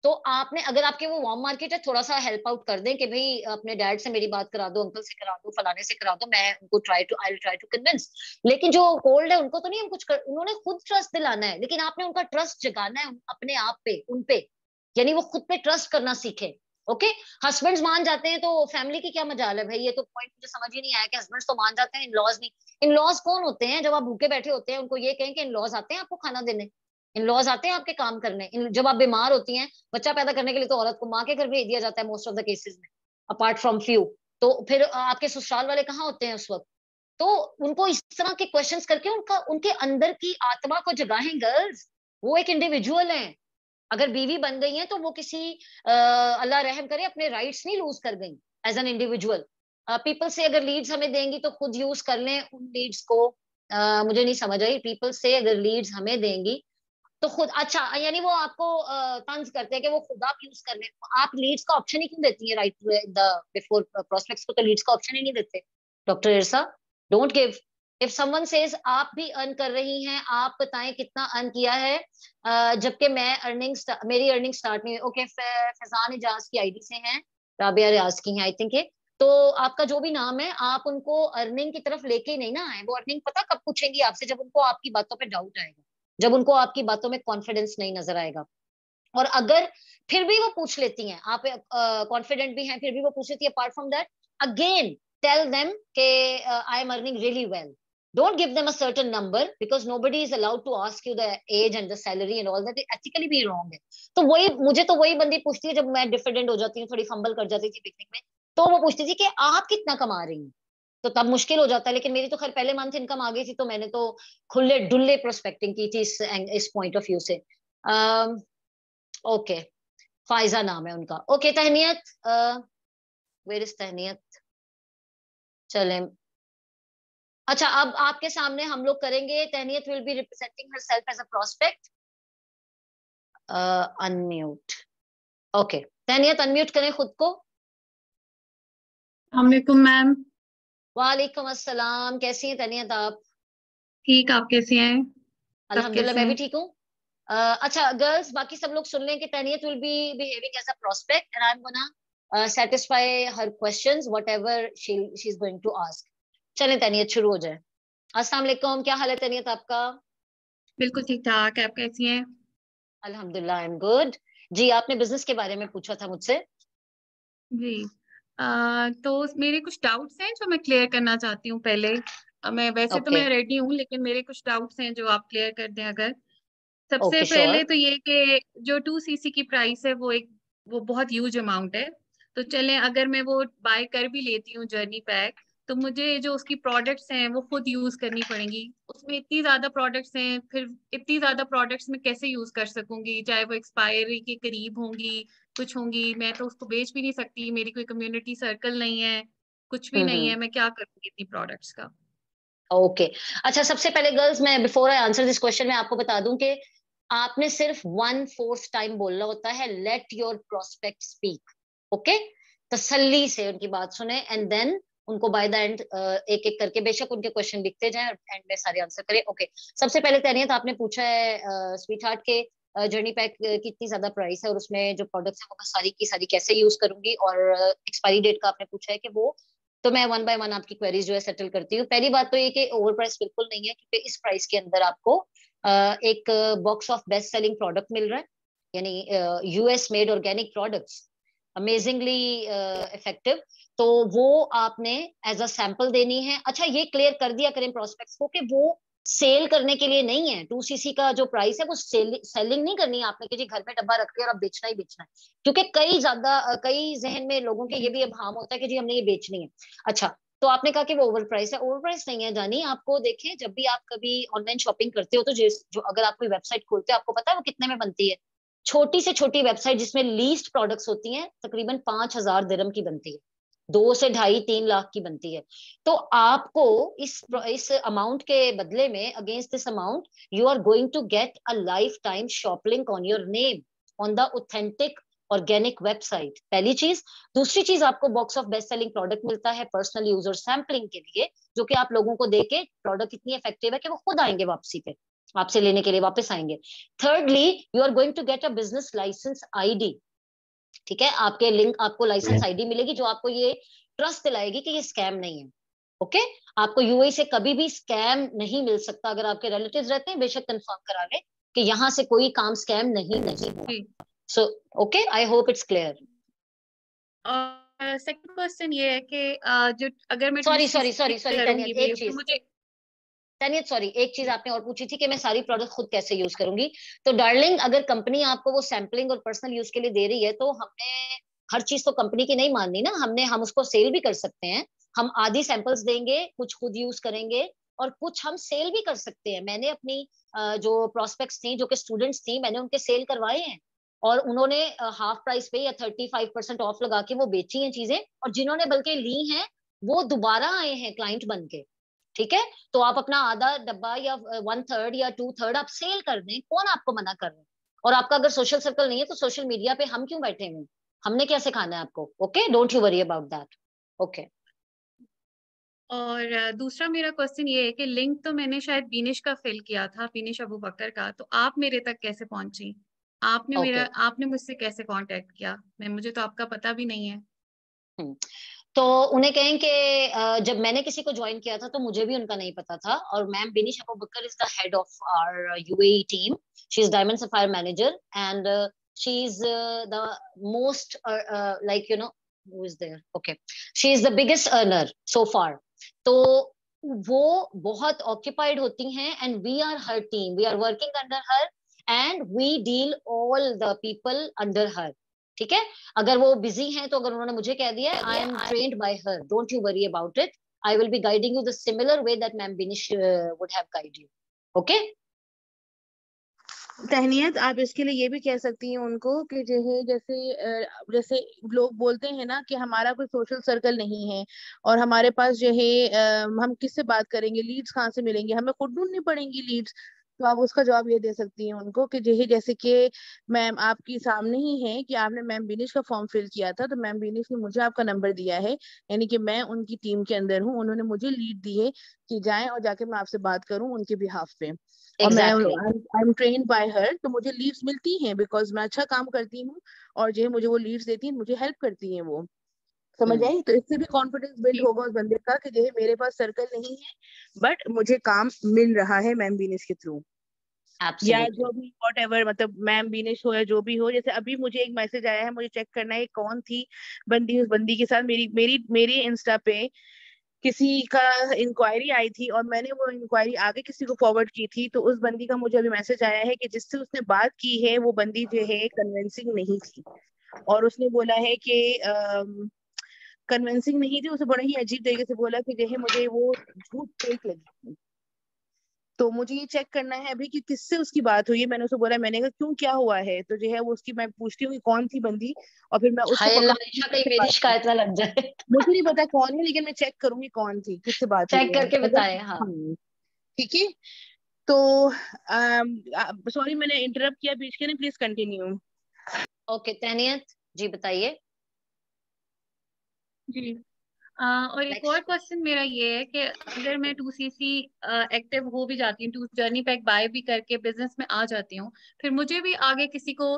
तो आपने, अगर आपके वो वार्म मार्केट है, थोड़ा सा हेल्प आउट कर दें कि भाई अपने डैड से मेरी बात करा दो, अंकल से करा दो, फलाने से करा दो, मैं उनको ट्राई टू कन्विंस। लेकिन जो कोल्ड है उनको तो नहीं हम कुछ उन्होंने खुद ट्रस्ट दिलाना है, लेकिन आपने उनका ट्रस्ट जगाना है अपने आप पे, उन पे, यानी वो खुद पे ट्रस्ट करना सीखे। ओके, हस्बैंड्स मान जाते हैं तो फैमिली की क्या मजाल है भाई? ये तो पॉइंट मुझे समझ ही नहीं आया कि हस्बैंड्स तो मान जाते हैं, इन लॉज नहीं। इन लॉज कौन होते हैं? जब आप भूखे बैठे होते हैं उनको ये कहें कि इन लॉज आते हैं आपको खाना देने, इन लॉज आते हैं आपके काम करने। जब आप बीमार होती हैं, बच्चा पैदा करने के लिए तो औरत को माँ के घर भेज दिया जाता है मोस्ट ऑफ द केसेस में, अपार्ट फ्रॉम फ्यू। तो फिर आपके ससुराल वाले कहाँ होते हैं उस वक्त? तो उनको इस तरह के क्वेश्चंस करके उनका, उनके अंदर की आत्मा को जगाएं गर्ल्स। वो एक इंडिविजुअल है। अगर बीवी बन गई है तो वो किसी अल्लाह रहम करे अपने राइट्स नहीं लूज कर गई एज एन इंडिविजुअल। पीपल से अगर लीड्स हमें देंगी तो खुद यूज कर लें उन लीड्स को। मुझे नहीं समझ आई, पीपल से अगर लीड्स हमें देंगी तो खुद, अच्छा यानी वो आपको तंज करते हैं कि वो खुद आप यूज कर लें। आप लीड्स का ऑप्शन ही क्यों देती है राइट द बिफोर प्रोस्पेक्ट्स को? तो लीड्स का ऑप्शन ही नहीं देते doctor इरसा। Don't give. If someone says आप भी अर्न कर रही हैं, आप बताएं कितना अर्न किया है, जबकि मैं मेरी अर्निंग स्टार्ट नहीं हुई। ओके, फैजान इजाज की आईडी से हैं, राबिया रियाज की हैं आई थिंक ये। तो आपका जो भी नाम है, आप उनको अर्निंग की तरफ लेके ही नहीं ना आए। वो अर्निंग पता कब पूछेंगी आपसे? जब उनको आपकी बातों पे डाउट आएगा, जब उनको आपकी बातों में कॉन्फिडेंस नहीं नजर आएगा। और अगर फिर भी वो पूछ लेती हैं, आप कॉन्फिडेंट भी हैं फिर भी वो पूछ लेती है, apart from that, again tell them के I am earning really well. Don't give them a certain number because nobody is allowed to ask you the age and the salary and all that. It ethically भी wrong है। तो वही, मुझे तो वही बंदी पूछती है जब मैं डिफिडेंट हो जाती हूँ, थोड़ी फंबल कर जाती थी पिकनिक में, तो वो पूछती थी कि आप कितना कमा रही हैं। तो तब मुश्किल हो जाता है, लेकिन मेरी तो खैर पहले मंथ इनकम आ गई थी, तो मैंने तो खुले डुल्ले प्रोस्पेक्टिंग की थी इस पॉइंट ऑफ व्यू से। ओके, फाइजा नाम है उनका। Okay, Tehniyat, where is Tehniyat? चले, अच्छा अब आपके सामने हम लोग करेंगे, Tehniyat will be representing herself as a prospect. Unmute. Okay, Tehniyat unmute करें खुद को। वालेकुम मैम। वालेकुम अस्सलाम। कैसी हैं तनीयत आप? ठीक, आप कैसे हैं? सब अल्हम्दुलिल्लाह कैसे मैं भी हैं? ठीक हूँ। अच्छा गर्ल्स, बाकी सब लोग सुन लें कि Tehniyat will be behaving as a prospect and I am gonna satisfy her questions whatever she is going to ask. चलें तनीयत, शुरू हो जाए। अस्सलाम वालेकुम, क्या हाल है तनीयत आपका? बिल्कुल ठीक ठाक, आप कैसी हैं? अल्हम्दुलिल्लाह आई एम गुड। जी, आपने बिजनेस के बारे में पूछा था मुझसे। जी। तो मेरे कुछ डाउट्स हैं जो मैं क्लियर करना चाहती हूँ पहले। मैं वैसे तो ओके। मैं रेडी हूँ, लेकिन मेरे कुछ डाउट्स हैं जो आप क्लियर कर दें अगर। सबसे ओके पहले श्योर। तो ये कि जो 2cc की प्राइस है वो बहुत ह्यूज अमाउंट है। तो चलें, अगर मैं वो बाय कर भी लेती हूँ जर्नी पैक, तो मुझे जो उसकी प्रोडक्ट्स हैं वो खुद यूज करनी पड़ेंगी। उसमें इतनी ज्यादा प्रोडक्ट्स हैं, फिर इतनी ज्यादा प्रोडक्ट्स में कैसे यूज कर सकूंगी? चाहे वो एक्सपायरी के करीब होंगी, कुछ होंगी, मैं तो उसको बेच भी नहीं सकती, मेरी कोई कम्युनिटी सर्कल नहीं है, कुछ भी नहीं है, हम्म। मैं क्या करूंगी इतनी प्रोडक्ट्स का? ओके। अच्छा, सबसे पहले गर्ल्स, मैं before I answer this question मैं आपको बता दूं कि आपने सिर्फ 1/4 टाइम बोलना होता है, let your prospect speak. Okay, तसल्ली से उनकी बात सुने एंड देन उनको बाय द एंड एक एक करके बेशक उनके क्वेश्चन लिखते जाएं और एंड में सारे आंसर करें। ओके। सबसे पहले तैनियत, आपने पूछा है स्वीट हार्ट के जर्नी पैक की इतनी ज्यादा प्राइस है और उसमें जो प्रोडक्ट्स है वो मैं सारी की सारी कैसे यूज करूंगी, और एक्सपायरी डेट का आपने पूछा है कि वो, तो मैं वन बाय वन आपकी क्वेरीज जो है सेटल करती हूँ। पहली बात तो ये कि ओवर प्राइस बिल्कुल नहीं है, क्योंकि इस प्राइस के अंदर आपको एक box of best selling product मिल रहा है, यानी US made organic products, amazingly effective. तो वो आपने एज अ सैंपल देनी है। अच्छा, ये क्लियर कर दिया करें प्रोस्पेक्ट्स को कि वो सेल करने के लिए नहीं है। 2cc का जो प्राइस है वो सेलिंग नहीं करनी है आपने कि जी घर में डब्बा रख लिया और अब बेचना ही बेचना है, क्योंकि कई जहन में लोगों के जी ये भी जी। अभाम होता है कि जी हमने ये बेचनी है। अच्छा, तो आपने कहा कि वो ओवर प्राइस है। ओवर प्राइस नहीं है जानी, आपको देखें, जब भी आप कभी ऑनलाइन शॉपिंग करते हो तो जो अगर आप कोई वेबसाइट खोलते हो, आपको पता है वो कितने में बनती है? छोटी से छोटी वेबसाइट जिसमें लीस्ट प्रोडक्ट्स होती हैं तकरीबन 5,000 दिरहम की बनती है, 2 से ढाई 3 लाख की बनती है। तो आपको इस अमाउंट के बदले में, against this amount, you are going to get a life time shop link on your name on the authentic organic website. पहली चीज। दूसरी चीज, आपको box of best selling product मिलता है पर्सनल यूजर सैम्पलिंग के लिए, जो कि आप लोगों को देके प्रोडक्ट इतनी इफेक्टिव है कि वो खुद आएंगे वापसी पे, आपसे लेने के लिए वापस आएंगे। Thirdly, you are going to get a business licence ID. ठीक है, आपके लिंक आपको लाइसेंस आईडी मिलेगी जो आपको ये ट्रस्ट दिलाएगी कि ये स्कैम नहीं है। ओके। आपको यूएई से कभी भी स्कैम नहीं मिल सकता। अगर आपके रिलेटिव्स रहते हैं, बेशक कंफर्म करा लें कि यहाँ से कोई काम स्कैम नहीं नहीं हुआ। जी। So okay, I hope it's clear. और सेकंड क्वेश्चन ये है कि जो अगर मैं sorry 2cc sorry sorry sorry करूंगी तनियत, भी एक तो चीज। मुझे। तनियत सॉरी, एक चीज आपने और पूछी थी कि मैं सारी प्रोडक्ट खुद कैसे यूज करूंगी। तो डार्लिंग, अगर कंपनी आपको वो सैम्पलिंग और पर्सनल यूज के लिए दे रही है, तो हमने हर चीज तो कंपनी की नहीं माननी ना। हम उसको सेल भी कर सकते हैं। हम आधी सैंपल्स देंगे, कुछ खुद यूज करेंगे और कुछ हम सेल भी कर सकते हैं। मैंने अपनी जो प्रोस्पेक्ट्स थी, जो कि स्टूडेंट्स थी, मैंने उनके सेल करवाए हैं और उन्होंने हाफ प्राइस पे या 35% ऑफ लगा के वो बेची हैं चीजें, और जिन्होंने बल्कि ली हैं वो दोबारा आए हैं क्लाइंट बन के। ठीक है। तो आप अपना आधा डब्बा या 1/3 या 2/3 आप सेल कर दें, कौन आपको मना कर रहा है? और आपका अगर सोशल सर्कल नहीं है तो सोशल मीडिया पे हम क्यों बैठे हुए? हमने क्या सिखाना है आपको? Okay, don't you worry about that. Okay. और दूसरा मेरा क्वेश्चन ये है कि लिंक तो मैंने शायद बीनिश का फिल किया था, बीनिश अबू बकर का, तो आप मेरे तक कैसे पहुंची? ओके। आपने मुझसे कैसे कांटेक्ट किया? मुझे तो आपका पता भी नहीं है। तो उन्हें कहें कि जब मैंने किसी को ज्वाइन किया था तो मुझे भी उनका नहीं पता था, और ma'am Binish Abu Bakar is the head of our UAE team. She is diamond sapphire manager and she is the most like who is there, okay, she is the biggest earner so far. तो वो बहुत ऑक्यूपाइड होती हैं and we are her team, we are working under her and we deal all the people under her. ठीक है। अगर वो busy हैं तो अगर उन्होंने मुझे कह दिया है, I am trained by her, don't you worry about it. I will be guiding you the similar way that ma'am Binish would have guide you. Okay. Tehniyat, आप इसके लिए ये भी कह सकती हैं उनको कि जो है जैसे लोग बोलते हैं ना कि हमारा कोई सोशल सर्कल नहीं है और हमारे पास जो है हम किससे बात करेंगे, लीड्स कहाँ से मिलेंगे, हमें खुद ढूंढनी पड़ेंगी लीड्स। तो आप उसका जवाब ये दे सकती हैं उनको कि यही, जैसे कि मैम आपकी सामने ही है कि आपने मैम बिनिश का फॉर्म फिल किया था, तो मैम बिनिश ने मुझे आपका नंबर दिया है, यानी कि मैं उनकी टीम के अंदर हूँ, उन्होंने मुझे लीड दी है कि जाएं और जाके मैं आपसे बात करूं उनके बिहाफ पे। और मैं exactly. I am trained by her, तो मुझे लीव्स मिलती हैं बिकॉज मैं अच्छा काम करती हूँ, और जो है मुझे वो लीव्स देती हैं, मुझे हेल्प करती हैं वो। समझ आई? तो इससे भी कॉन्फिडेंस बिल्ड जी होगा उस बंदे का कि जो है मेरे पास सर्कल नहीं है, बट मुझे काम मिल रहा है मैम बीनेश के थ्रू, या जो एब्सोल्युटली। भी वॉट एवर, मतलब मैम बीनेश हो या जो भी हो। जैसे अभी मुझे एक मैसेज आया है, मुझे चेक करना है कौन थी बंदी, उस बंदी के साथ मेरी मेरी मेरी इंस्टा पे किसी का इंक्वायरी आई थी, और मैंने वो इंक्वायरी आगे किसी को फॉरवर्ड की थी, तो उस बंदी का मुझे अभी मैसेज आया है कि जिससे उसने बात की है वो बंदी जो है कन्विंसिंग नहीं थी, और उसने बोला है कि कन्विंसिंग नहीं थी, उसे बड़ा ही अजीब तरीके से बोला कि जो है मुझे वो झूठ फेक लगी। तो मुझे ये चेक करना है अभी कि किससे उसकी बात हुई है। मैंने उसे बोला, मैंने कहा क्यों, क्या हुआ है, तो जो है वो उसकी, मैं पूछती हूँ कि कौन थी बंदी, और फिर मैं उसको हाय अल्लाह, पकड़ूंगी हमेशा कहीं किससे मेरी बात की। शिकायत ना लग जाए। मुझे नहीं पता कौन है, लेकिन मैं चेक करूंगी कौन थी, किससे बात हुई चेक है करके अगर। बताएं, हाँ। हाँ, ठीक है। तो सॉरी मैंने इंटरप्ट किया बीच के, नहीं, प्लीज कंटिन्यू। ओके तहनियत, जी बताइए। जी। और एक और नेक्स्ट। क्वेश्चन मेरा ये है कि अगर मैं 2cc एक्टिव हो भी जाती हूँ, टू जर्नी पैक बाय भी करके बिजनेस में आ जाती हूँ, फिर मुझे भी आगे किसी को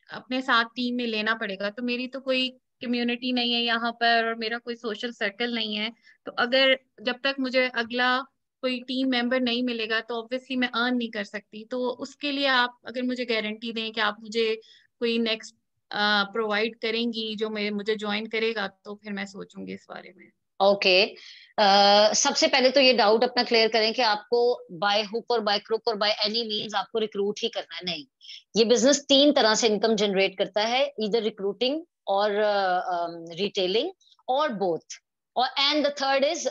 अपने साथ टीम में लेना पड़ेगा, तो मेरी तो कोई कम्युनिटी नहीं है यहाँ पर और मेरा कोई सोशल सर्कल नहीं है। तो अगर जब तक मुझे अगला कोई टीम मेंबर नहीं मिलेगा तो ऑब्वियसली मैं अर्न नहीं कर सकती। तो उसके लिए आप अगर मुझे गारंटी दें कि आप मुझे कोई नेक्स्ट प्रोवाइड करेंगी जो मुझे ज्वाइन करेगा, तो फिर मैं सोचूंगी इस बारे में। ओके। सबसे पहले तो ये डाउट अपना क्लियर करें कि आपको बाय हुक और बाय क्रुक और बाय एनी मींस आपको रिक्रूट ही करना है, नहीं। ये बिजनेस तीन तरह से इनकम जनरेट करता है, इधर रिक्रूटिंग और रिटेलिंग और बोथ। और and the third is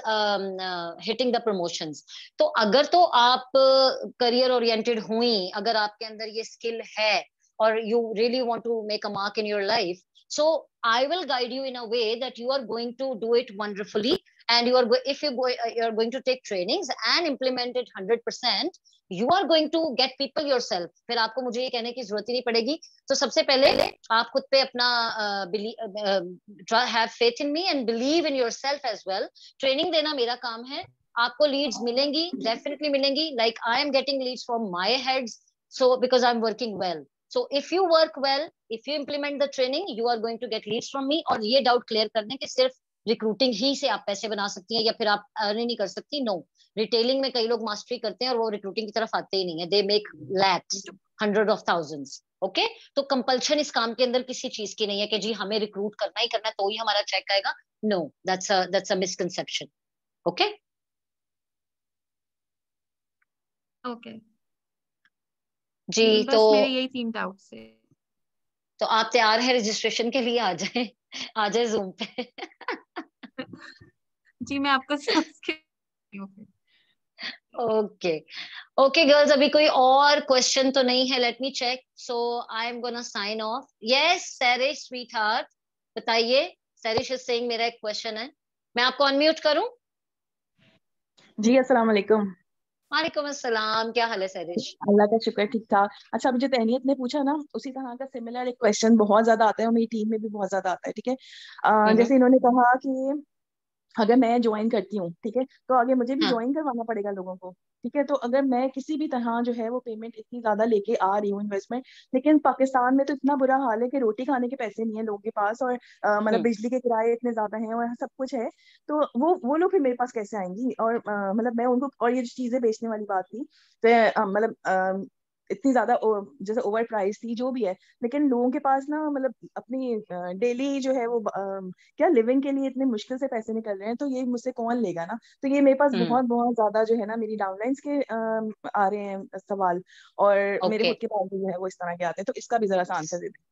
hitting the promotions. तो अगर तो आप करियर ओरिएंटेड हुई, अगर आपके अंदर ये स्किल है और you really want to make a mark in your life, so I will guide you in a way that you are going to do it wonderfully, and you are if you are going to take trainings and implement it 100%, you are going to get people yourself। फिर आपको मुझे ये कहने की जरूरत ही नहीं पड़ेगी। तो सबसे पहले आप खुद पे अपना have faith in me and believe in yourself as well। Training देना मेरा काम है। आपको लीड्स मिलेंगी, डेफिनेटली मिलेंगी, like I am getting leads from my heads, so because I'm working well। So if you work well, if you implement the training, you are going to get leads from me। और ये doubt clear कर दें कि सिर्फ recruiting ही से आप पैसे बना सकती हैं या फिर आप अर्न ही नहीं कर सकती, नो। रिटेलिंग में कई लोग मास्टरी करते हैं और वो रिक्रूटिंग की तरफ आते ही नहीं है, they make lakhs, hundred of thousands. Okay, तो कंपल्शन इस काम के अंदर किसी चीज की नहीं है कि जी हमें रिक्रूट करना ही करना है तो ही हमारा चेक आएगा। No, that's a misconception. Okay okay. जी। तो बस मेरे यही तीन डाउट्स है। आप तैयार हैं रजिस्ट्रेशन के लिए? आ जाए, आ जाए जूम पे। जी मैं आपको समझ के हूँ फिर। ओके। ओके गर्ल्स, अभी कोई और क्वेश्चन तो नहीं है? Let me check. So I am gonna sign off. Yes Sarish sweet heart, बताइए। सैरिश इज सेइंग मेरा एक क्वेश्चन है, मैं आपको अनम्यूट करूं? जी अस्सलाम वालेकुम। वालेकुम अस्सलाम, क्या हाल है सैरिश? अल्लाह का शुक्र, ठीक ठाक। अच्छा, अभी जो तहनीत ने पूछा ना, उसी तरह का सिमिलर एक क्वेश्चन बहुत ज्यादा आता है और मेरी टीम में भी बहुत ज्यादा आता है, ठीक है। हम्म। जैसे इन्होंने कहा कि अगर मैं ज्वाइन करती हूँ, ठीक है, तो आगे मुझे भी हाँ। ज्वाइन करवाना पड़ेगा लोगों को। ठीक है, तो अगर मैं किसी भी तरह जो है वो पेमेंट इतनी ज्यादा लेके आ रही हूँ, इन्वेस्टमेंट, लेकिन पाकिस्तान में तो इतना बुरा हाल है कि रोटी खाने के पैसे नहीं है लोगों के पास, और मतलब हम्म। बिजली के किराए इतने ज्यादा हैं और सब कुछ है, तो वो लोग फिर मेरे पास कैसे आएंगी? और मतलब मैं उनको, और ये जो चीजें बेचने वाली बात थी, तो मतलब इतनी ज्यादा जैसे ओवर प्राइस थी जो भी है, लेकिन लोगों के पास ना मतलब अपनी डेली जो है वो क्या लिविंग के लिए इतने मुश्किल से पैसे निकल रहे हैं, तो ये मुझसे कौन लेगा ना। तो ये मेरे पास हम्म। बहुत बहुत ज्यादा जो है ना मेरी डाउनलाइंस के आ रहे हैं सवाल, और मेरे ओके। खुद के पास जो है वो इस तरह के आते हैं, तो इसका भी जरा सा आंसर दे दें।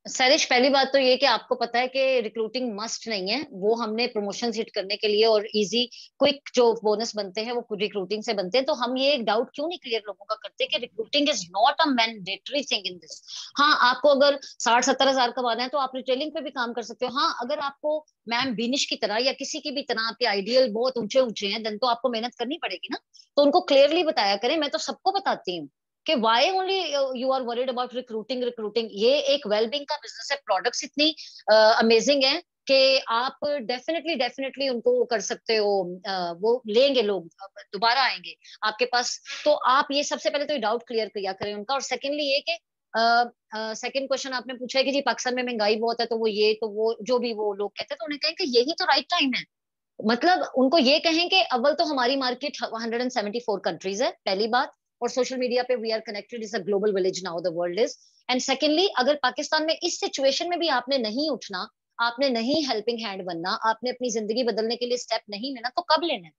सरिश, पहली बात तो ये कि आपको पता है कि रिक्रूटिंग मस्ट नहीं है, वो हमने प्रमोशन हिट करने के लिए और इजी क्विक जो बोनस बनते हैं वो रिक्रूटिंग से बनते हैं। तो हम ये एक डाउट क्यों नहीं क्लियर लोगों का करते कि recruiting is not a mandatory thing in this. हाँ, आपको अगर 60-70 हजार कमाना है तो आप रिटेलिंग पे भी काम कर सकते हो। हाँ, अगर आपको मैम बिनिश की तरह या किसी की भी तरह आपके आइडियल बहुत ऊंचे ऊंचे हैं, देन तो आपको मेहनत करनी पड़ेगी ना। तो उनको क्लियरली बताया करें, मैं तो सबको बताती हूँ। कि why only you are worried about recruiting. ये एक वेलबींग का बिजनेस है, प्रोडक्ट्स इतनी अमेजिंग है कि आप डेफिनेटली उनको कर सकते हो, वो लेंगे लोग, दोबारा आएंगे आपके पास। तो आप ये सबसे पहले तो ये डाउट क्लियर किया करें उनका। और सेकेंडली ये कि सेकंड क्वेश्चन आपने पूछा है कि जी पाकिस्तान में महंगाई बहुत है, तो वो ये तो वो जो भी वो लोग कहते हैं, तो उन्हें कहें कि यही तो राइट टाइम है। मतलब उनको ये कहें कि अव्वल तो हमारी मार्केट 174 कंट्रीज है, पहली बात, और सोशल मीडिया पे we are connected, is a global village now the world is. And secondly, अगर पाकिस्तान में इस सिचुएशन में भी आपने नहीं उठना, आपने नहीं हेल्पिंग हैंड बनना, आपने अपनी जिंदगी बदलने के लिए स्टेप नहीं लेना, तो कब लेना है?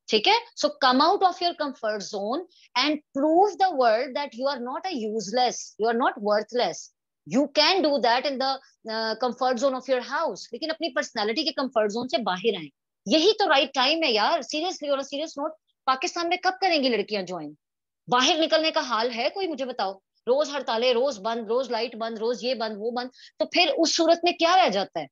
ठीक है, so come out of your comfort zone and prove the world that you are not a useless, you are not worthless. You can do that in the comfort zone of your house, लेकिन अपनी personality के comfort zone से बाहर आए। यही तो right time है यार, सीरियसली। और सीरियस नोट, पाकिस्तान में कब करेंगी लड़कियां ज्वाइन? बाहर निकलने का हाल है कोई, मुझे बताओ? रोज हड़तालें, रोज बंद, रोज लाइट बंद, रोज ये बंद वो बंद। तो फिर उस सूरत में क्या रह जाता है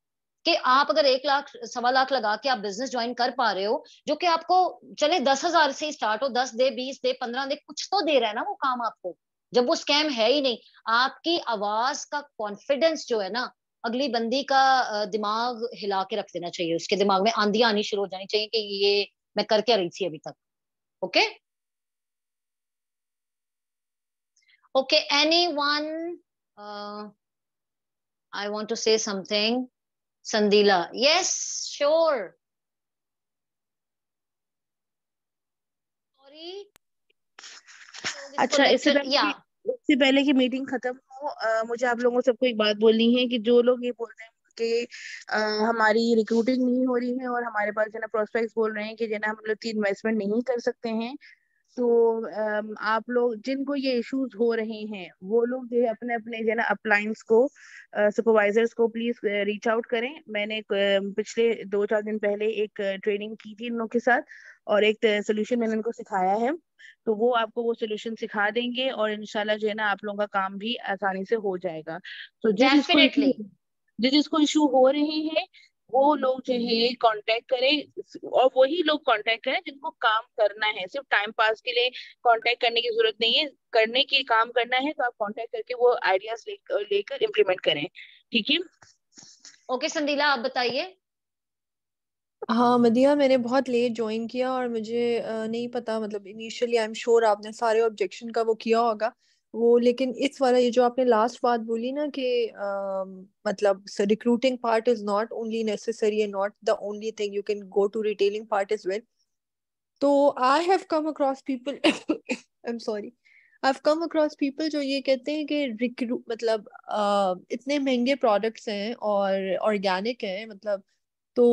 कि आप अगर 1 लाख 1.25 लाख लगा के आप बिजनेस ज्वाइन कर पा रहे हो, जो कि आपको चले 10,000 से स्टार्ट हो, 10 दे, 20 दे, 15 दे, कुछ तो दे रहा है ना वो काम आपको, जब वो स्कैम है ही नहीं। आपकी आवाज का कॉन्फिडेंस जो है ना, अगली बंदी का दिमाग हिला के रख देना चाहिए, उसके दिमाग में आंधियां आनी शुरू हो जानी चाहिए कि ये मैं कर क्या रही थी अभी तक। Okay okay, anyone I want to say something? Sandila, yes, sure, sorry. अच्छा, या इससे पहले कि मीटिंग खत्म हो, मुझे आप लोगों सबको एक बात बोलनी है कि जो लोग ये बोल रहे हैं कि हमारी रिक्रूटिंग नहीं हो रही है और हमारे पास जो ना प्रोस्पेक्ट्स बोल रहे हैं कि जो ना हम लोग की इन्वेस्टमेंट नहीं कर सकते हैं, तो आप लोग जिनको ये इश्यूज हो रहे हैं वो लोग जो है अपने अपने जो ना अपलाइंस को, सुपरवाइजर्स को प्लीज रीच आउट करें। मैंने पिछले 2-4 दिन पहले एक ट्रेनिंग की थी इन लोग के साथ, और एक सोल्यूशन मैंने उनको सिखाया है, तो वो आपको वो सोल्यूशन सिखा देंगे और इंशाल्लाह जो है ना आप लोगों का काम भी आसानी से हो जाएगा। तो डेफिनेटली। जिस जिसको इशू हो रहे हैं वो लोग जो है कांटेक्ट करें, और वही लोग कांटेक्ट करें जिनको काम करना है, सिर्फ टाइम पास के लिए कांटेक्ट करने की जरूरत नहीं है। करने की काम करना है तो आप कांटेक्ट करके वो आइडियाज लेकर इम्प्लीमेंट करें, ठीक है? ओके संदीला, आप बताइए। हाँ मदिया, मैंने बहुत लेट ज्वाइन किया और मुझे नहीं पता, मतलब इनिशियली आई एम श्योर आपने सारे ऑब्जेक्शन का वो किया होगा वो, लेकिन इस वाला ये जो आपने लास्ट बात बोली ना कि मतलब recruiting part is not only necessary and not the only thing, you can go to retailing part is well. तो I have come across people I am sorry, I have come across people जो ये कहते हैं कि रिक्रू मतलब इतने महंगे products हैं और ऑर्गेनिक हैं, मतलब तो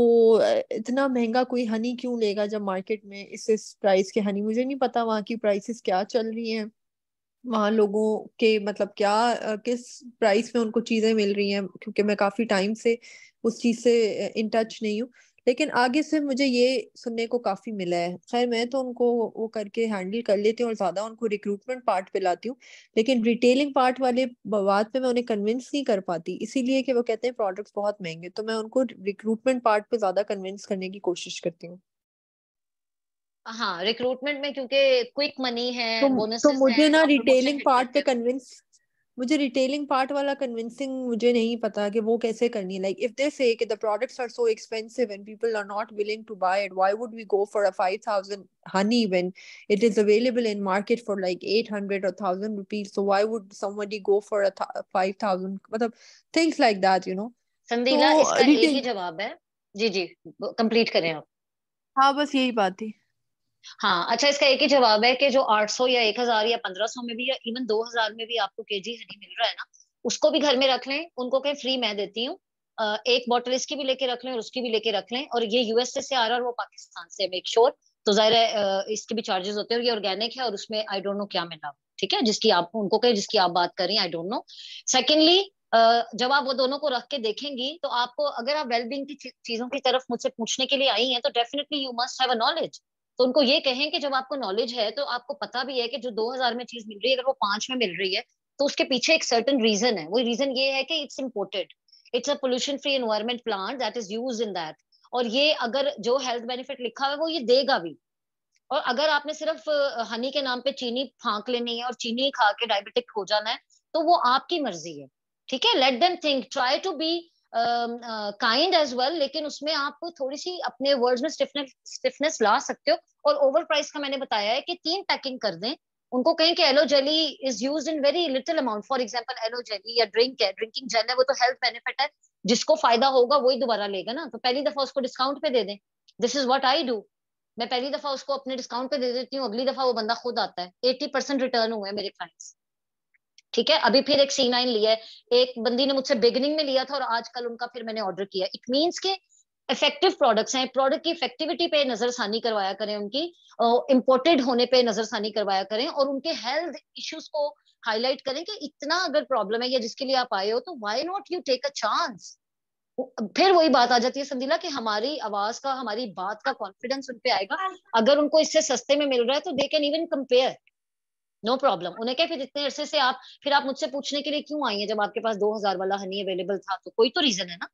इतना महंगा कोई हनी क्यों लेगा जब मार्केट में इस प्राइस के हनी, मुझे नहीं पता वहाँ की प्राइसेस क्या चल रही हैं, वहाँ लोगों के मतलब क्या किस प्राइस में उनको चीजें मिल रही हैं, क्योंकि मैं काफी टाइम से उस चीज से इन टच नहीं हूँ। लेकिन आगे से मुझे ये सुनने को काफी मिला है। खैर मैं तो उनको वो करके हैंडल कर लेती हूँ और ज्यादा उनको रिक्रूटमेंट पार्ट पे लाती हूँ, लेकिन रिटेलिंग पार्ट वाले बात पे मैं उन्हें कन्विंस नहीं कर पाती, इसीलिए कि वो कहते हैं प्रोडक्ट्स बहुत महंगे, तो मैं उनको रिक्रूटमेंट पार्ट पे ज्यादा कन्विंस करने की कोशिश करती हूँ। हाँ, रिक्रूटमेंट में क्योंकि क्विक मनी है, तो बोनसेस मुझे हैं, ना आप प्रमोशन रिटेलिंग हिट पार्ट करते पे हो। कन्विंस, मुझे रिटेलिंग पार्ट वाला कन्विंसिंग मुझे नहीं पता कि वो कैसे करनी है। Like if they say that the products are so expensive and people are not willing to buy it, why would we go for a 5,000 honey when it is available in market for like 800 or 1,000 rupees, so why would somebody go for a 5,000, मतलब things like that, you know। तो संदीला, इसका एक ही retail, जवाब है। जी जी, complete करें आप। हाँ बस यही बात थी। हाँ, अच्छा, इसका एक ही जवाब है कि जो 800 या 1,000 या 1,500 में भी या इवन 2,000 में भी आपको केजी हनी मिल रहा है ना, उसको भी घर में रख लें, उनको कहीं फ्री मैं देती हूँ। एक बॉटल इसकी भी लेके रख लें और उसकी भी लेके रख लें। और ये यूएसए से आ रहा है और वो पाकिस्तान से, मेक श्योर। तो जाहिर है इसके भी चार्जेस होते हैं, और ये ऑर्गेनिक है और उसमें आई डोंट नो क्या मिला, ठीक है, जिसकी आप उनको कहें जिसकी आप बात कर रही हैं, आई डोंट नो। सेकेंडली, जब आप वो दोनों को रख के देखेंगी तो आपको, अगर आप वेलबींग की चीजों की तरफ मुझसे पूछने के लिए आई हैं, तो definitely you must have a knowledge. तो उनको ये कहें कि जब आपको नॉलेज है तो आपको पता भी है कि जो 2,000 में चीज मिल रही है, अगर वो 5 में मिल रही है, तो उसके पीछे एक सर्टन रीजन है। वो रीजन ये है कि it's imported, it's a pollution free environment plant that is used in that. और ये अगर जो हेल्थ बेनिफिट लिखा हुआ है वो ये देगा भी। और अगर आपने सिर्फ हनी के नाम पे चीनी फांक लेनी है और चीनी खा के डायबिटिक हो जाना है तो वो आपकी मर्जी है, ठीक है। Let them think, try to be kind as well, लेकिन उसमें आप थोड़ी सी अपने वर्ड्स में स्टिफनेस ला सकते हो। और ओवर प्राइस का मैंने बताया है कि 3 पैकिंग कर दें, उनको कहें कि aloe jelly is used in very little amount. For example aloe jelly या ड्रिंक है, ड्रिंकिंग जेल है, वो तो हेल्थ बेनिफिट है, जिसको फायदा होगा वही दोबारा लेगा ना, तो पहली दफा उसको डिस्काउंट पे दे दें। This is what I do, मैं पहली दफा उसको अपने डिस्काउंट पे दे देती हूँ, अगली दफा वो बंदा खुद आता है। 80% रिटर्न हुए मेरे क्लाइंट्स, ठीक है। अभी फिर एक C9 लिया है, एक बंदी ने मुझसे बिगिनिंग में लिया था और आजकल उनका फिर मैंने ऑर्डर किया। इट मीन्स के इफेक्टिव प्रोडक्ट्स हैं, प्रोडक्ट की इफेक्टिविटी पे नजरसानी करवाया करें, उनकी इम्पोर्टेड होने पे नजरसानी करवाया करें, और उनके हेल्थ इश्यूज को हाईलाइट करें कि इतना अगर प्रॉब्लम है या जिसके लिए आप आए हो तो why not you take a chance. फिर वही बात आ जाती है संदीला कि हमारी आवाज का, हमारी बात का कॉन्फिडेंस उन पे आएगा। अगर उनको इससे सस्ते में मिल रहा है तो they can even compare, no problem. उन्हें क्या, फिर इतने अरसे से आप, फिर आप मुझसे पूछने के लिए क्यों आई हैं जब आपके पास 2000 वाला हनी अवेलेबल था, तो कोई तो रीजन है ना।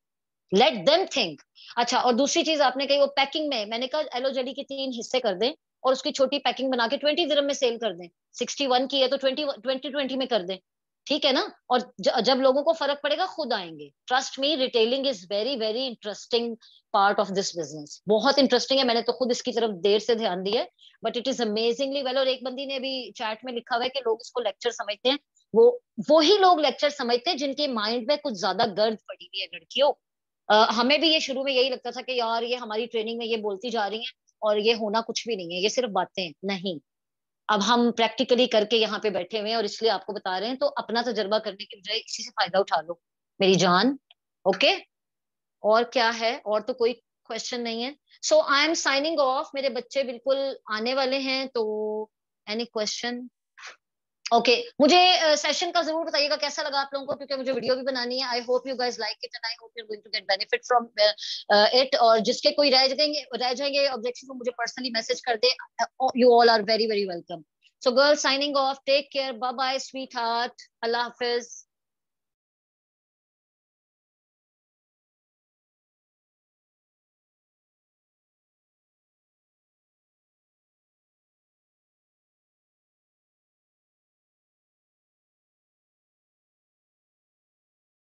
Late them think. अच्छा, और दूसरी चीज आपने कही वो पैकिंग में, मैंने कहा एलो जेली के 3 हिस्से कर दें और उसकी छोटी पैकिंग बना के 20 दिरहम में सेल कर दें। 61 की है तो 20 में कर दें, ठीक है ना। और जब लोगों को फर्क पड़ेगा खुद आएंगे। Trust me, retailing is very very interesting part of this business, बहुत इंटरेस्टिंग है। मैंने तो खुद इसकी तरफ देर से ध्यान दिया है, but it is amazingly well. और एक बंदी ने अभी चैट में लिखा हुआ है कि लोग इसको लेक्चर समझते हैं, वो ही लोग लेक्चर समझते हैं जिनके माइंड में कुछ ज्यादा गर्द पड़ी हुई है लड़कियों। हमें भी ये शुरू में यही लगता था कि यार ये हमारी ट्रेनिंग में ये बोलती जा रही है और ये होना कुछ भी नहीं है, ये सिर्फ बातें हैं। नहीं, अब हम प्रैक्टिकली करके यहाँ पे बैठे हुए हैं और इसलिए आपको बता रहे हैं, तो अपना तजर्बा करने की बजाय इसी से फायदा उठा लो मेरी जान। ओके, और क्या है, और तो कोई क्वेश्चन नहीं है। सो आई एम साइनिंग ऑफ, मेरे बच्चे बिल्कुल आने वाले हैं, तो एनी क्वेश्चन? ओके, मुझे सेशन का जरूर बताइएगा कैसा लगा आप लोगों को, क्योंकि मुझे वीडियो भी बनानी है। I hope you guys like it and I hope you are going to get benefit from it. और जिसके कोई रह जाएंगे ऑब्जेक्शन, वो मुझे पर्सनली मैसेज कर दे। You all are very very welcome. So girls, signing off, take care, bye bye sweetheart, अल्लाह हाफिज।